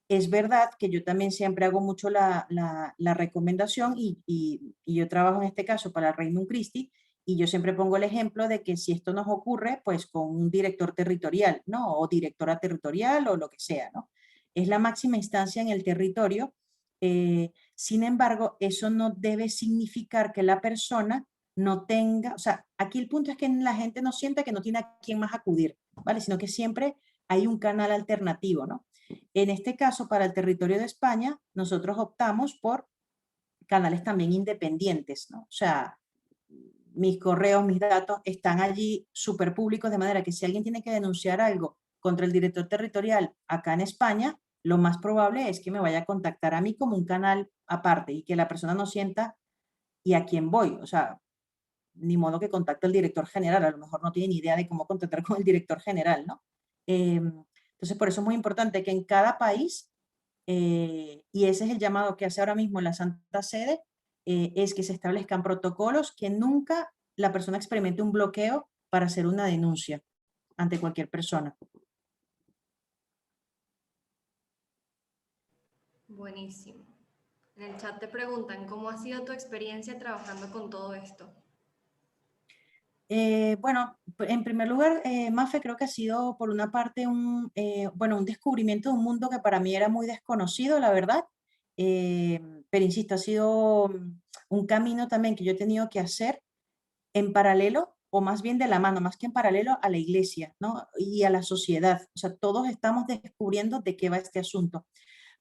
Es verdad que yo también siempre hago mucho la recomendación y yo trabajo en este caso para Regnum Christi, y yo siempre pongo el ejemplo de que si esto nos ocurre, pues con un director territorial, ¿no? O directora territorial o lo que sea, ¿no? Es la máxima instancia en el territorio. Sin embargo, eso no debe significar que la persona no tenga, o sea, aquí el punto es que la gente no sienta que no tiene a quién más acudir, ¿vale? Sino que siempre hay un canal alternativo, ¿no? En este caso, para el territorio de España, nosotros optamos por canales también independientes, ¿no? O sea, mis correos, mis datos están allí súper públicos, de manera que si alguien tiene que denunciar algo contra el director territorial acá en España, lo más probable es que me vaya a contactar a mí como un canal aparte y que la persona no sienta y a quién voy. O sea, ni modo que contacte al director general, a lo mejor no tiene ni idea de cómo contactar con el director general, ¿no? Entonces, por eso es muy importante que en cada país, y ese es el llamado que hace ahora mismo la Santa Sede, es que se establezcan protocolos que nunca la persona experimente un bloqueo para hacer una denuncia ante cualquier persona. Buenísimo. En el chat te preguntan, ¿cómo ha sido tu experiencia trabajando con todo esto? Bueno, en primer lugar, Mafe, creo que ha sido por una parte bueno, un descubrimiento de un mundo que para mí era muy desconocido, la verdad. Pero insisto, ha sido un camino también que yo he tenido que hacer en paralelo, o más bien de la mano, más que en paralelo a la iglesia, ¿no? Y a la sociedad. O sea, todos estamos descubriendo de qué va este asunto.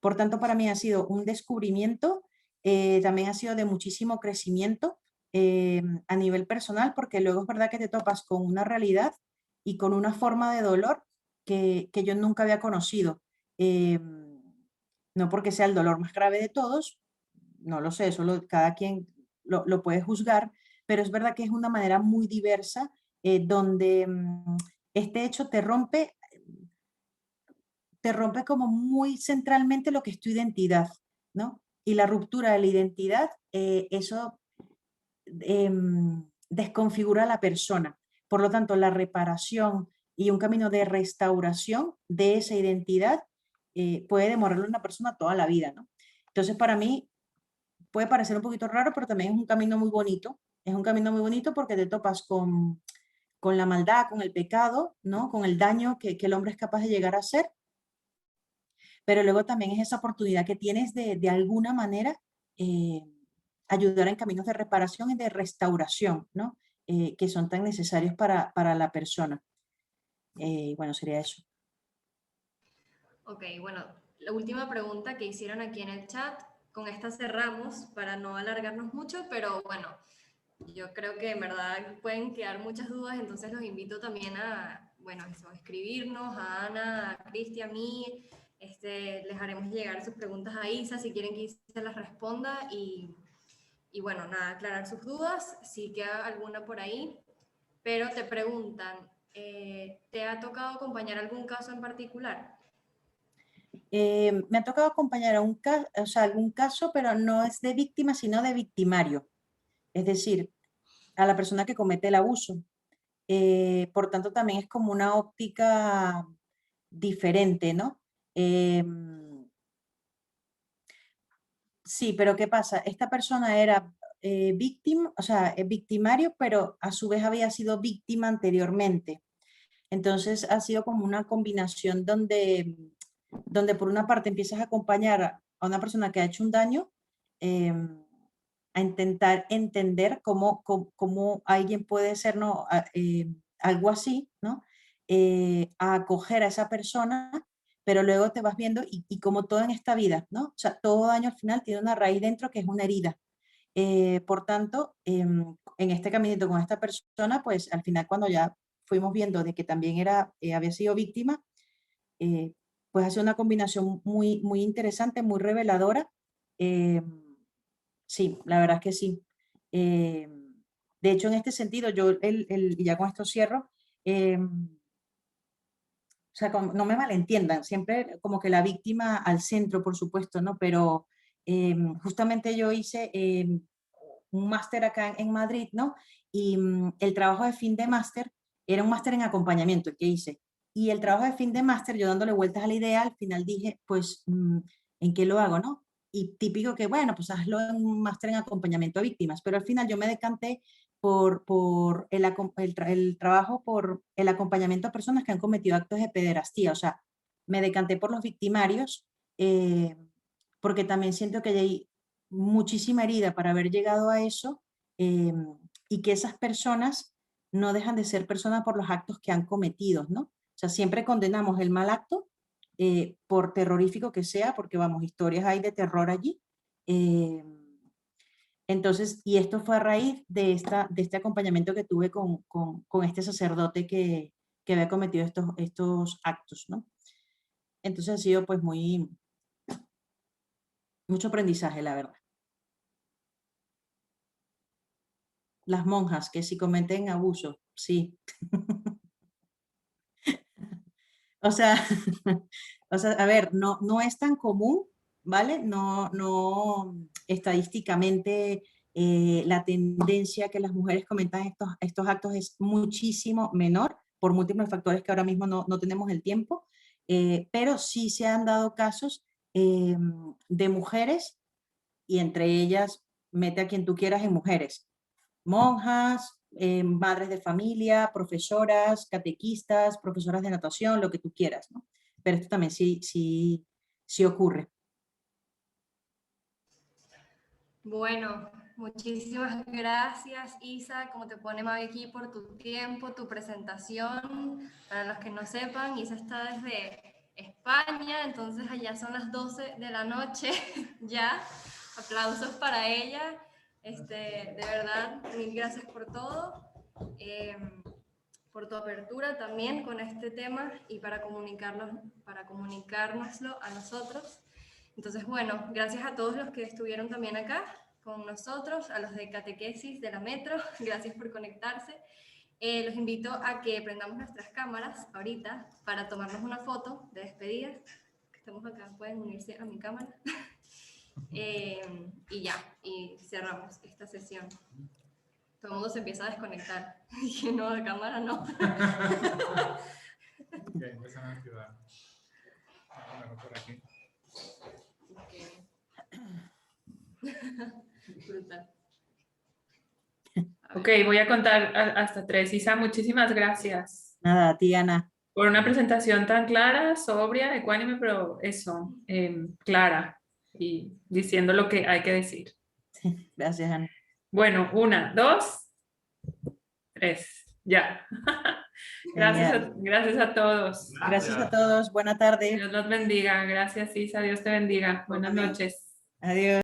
Por tanto, para mí ha sido un descubrimiento, también ha sido de muchísimo crecimiento a nivel personal, porque luego es verdad que te topas con una realidad y con una forma de dolor que yo nunca había conocido. Eh, no porque sea el dolor más grave de todos, no lo sé, solo cada quien lo puede juzgar, pero es verdad que es una manera muy diversa donde este hecho te rompe como muy centralmente lo que es tu identidad, ¿no? Y la ruptura de la identidad, eso desconfigura a la persona. Por lo tanto, la reparación y un camino de restauración de esa identidad puede demorarle a una persona toda la vida, ¿no? Entonces, para mí, puede parecer un poquito raro, pero también es un camino muy bonito. Es un camino muy bonito porque te topas con la maldad, con el pecado, ¿no? Con el daño que el hombre es capaz de llegar a hacer, pero luego también es esa oportunidad que tienes de alguna manera eh, ayudar en caminos de reparación y de restauración, ¿no? Que son tan necesarios para la persona. Bueno, sería eso. Ok, bueno, la última pregunta que hicieron aquí en el chat, con esta cerramos para no alargarnos mucho, pero bueno, yo creo que en verdad pueden quedar muchas dudas, entonces los invito también a, bueno, eso, a escribirnos, a Ana, a Cristi, a mí, les haremos llegar sus preguntas a Isa si quieren que Isa las responda y bueno, nada, aclarar sus dudas, si queda alguna por ahí, pero te preguntan, ¿te ha tocado acompañar algún caso en particular? Me ha tocado acompañar a o sea, algún caso, pero no es de víctima, sino de victimario. Es decir, a la persona que comete el abuso. Por tanto, también es como una óptica diferente, ¿no? Sí, pero ¿qué pasa? Esta persona era víctima, o sea, victimario, pero a su vez había sido víctima anteriormente. Entonces ha sido como una combinación donde por una parte empiezas a acompañar a una persona que ha hecho un daño, a intentar entender cómo alguien puede ser, ¿no? Algo así, ¿no? a acoger a esa persona, pero luego te vas viendo y como todo en esta vida, ¿no? O sea, todo daño al final tiene una raíz dentro que es una herida. Por tanto, en este caminito con esta persona, pues al final cuando ya fuimos viendo de que también había sido víctima, pues ha sido una combinación muy interesante, muy reveladora. Sí, la verdad es que sí. De hecho, en este sentido, y ya con esto cierro, o sea, no me malentiendan, siempre como que la víctima al centro, por supuesto, ¿no? Pero justamente yo hice un máster acá en Madrid, ¿no? Y el trabajo de fin de máster era un máster en acompañamiento el que hice. Y el trabajo de fin de máster, yo dándole vueltas a la idea, al final dije, pues, ¿en qué lo hago, no? Y típico que, bueno, pues hazlo en un máster en acompañamiento a víctimas, pero al final yo me decanté por el trabajo, por el acompañamiento a personas que han cometido actos de pederastía. O sea, me decanté por los victimarios, porque también siento que hay muchísima herida para haber llegado a eso, y que esas personas no dejan de ser personas por los actos que han cometido, ¿no? O sea, siempre condenamos el mal acto, por terrorífico que sea, porque vamos, historias hay de terror allí. Entonces, y esto fue a raíz de este acompañamiento que tuve con este sacerdote que había cometido estos actos, ¿no? Entonces ha sido pues mucho aprendizaje, la verdad. Las monjas que si cometen abuso, sí. O sea, a ver, no es tan común, ¿vale? No, estadísticamente la tendencia que las mujeres cometan estos actos es muchísimo menor por múltiples factores que ahora mismo no tenemos el tiempo, pero sí se han dado casos de mujeres, y entre ellas, mete a quien tú quieras en mujeres, monjas, madres de familia, profesoras, catequistas, profesoras de natación, lo que tú quieras, ¿no? Pero esto también sí ocurre. Bueno, muchísimas gracias, Isa, como te pone Mavi aquí, por tu tiempo, tu presentación. Para los que no sepan, Isa está desde España, entonces allá son las 12 de la noche ya. Aplausos para ella. De verdad, mil gracias por todo, por tu apertura también con este tema y para comunicárnoslo a nosotros. Entonces, bueno, gracias a todos los que estuvieron también acá con nosotros, a los de catequesis de la Metro, gracias por conectarse. Los invito a que prendamos nuestras cámaras ahorita para tomarnos una foto de despedida. Estamos acá, pueden unirse a mi cámara. Y ya, y cerramos esta sesión. Todo el mundo se empieza a desconectar. Dije, no, de cámara no. Ok, empiezan a activar. Voy a ponerlo por aquí. Brutal. Ok, voy a contar hasta 3. Isa, muchísimas gracias Nada, a ti, Ana. por una presentación tan clara, sobria, ecuánime, pero eso, clara y diciendo lo que hay que decir. Gracias, Ana. Bueno, 1, 2, 3, ya. Gracias a todos. Gracias a todos. Buena tarde. Dios los bendiga. Gracias, Isa. Dios te bendiga. Buenas Amén. noches. Adiós.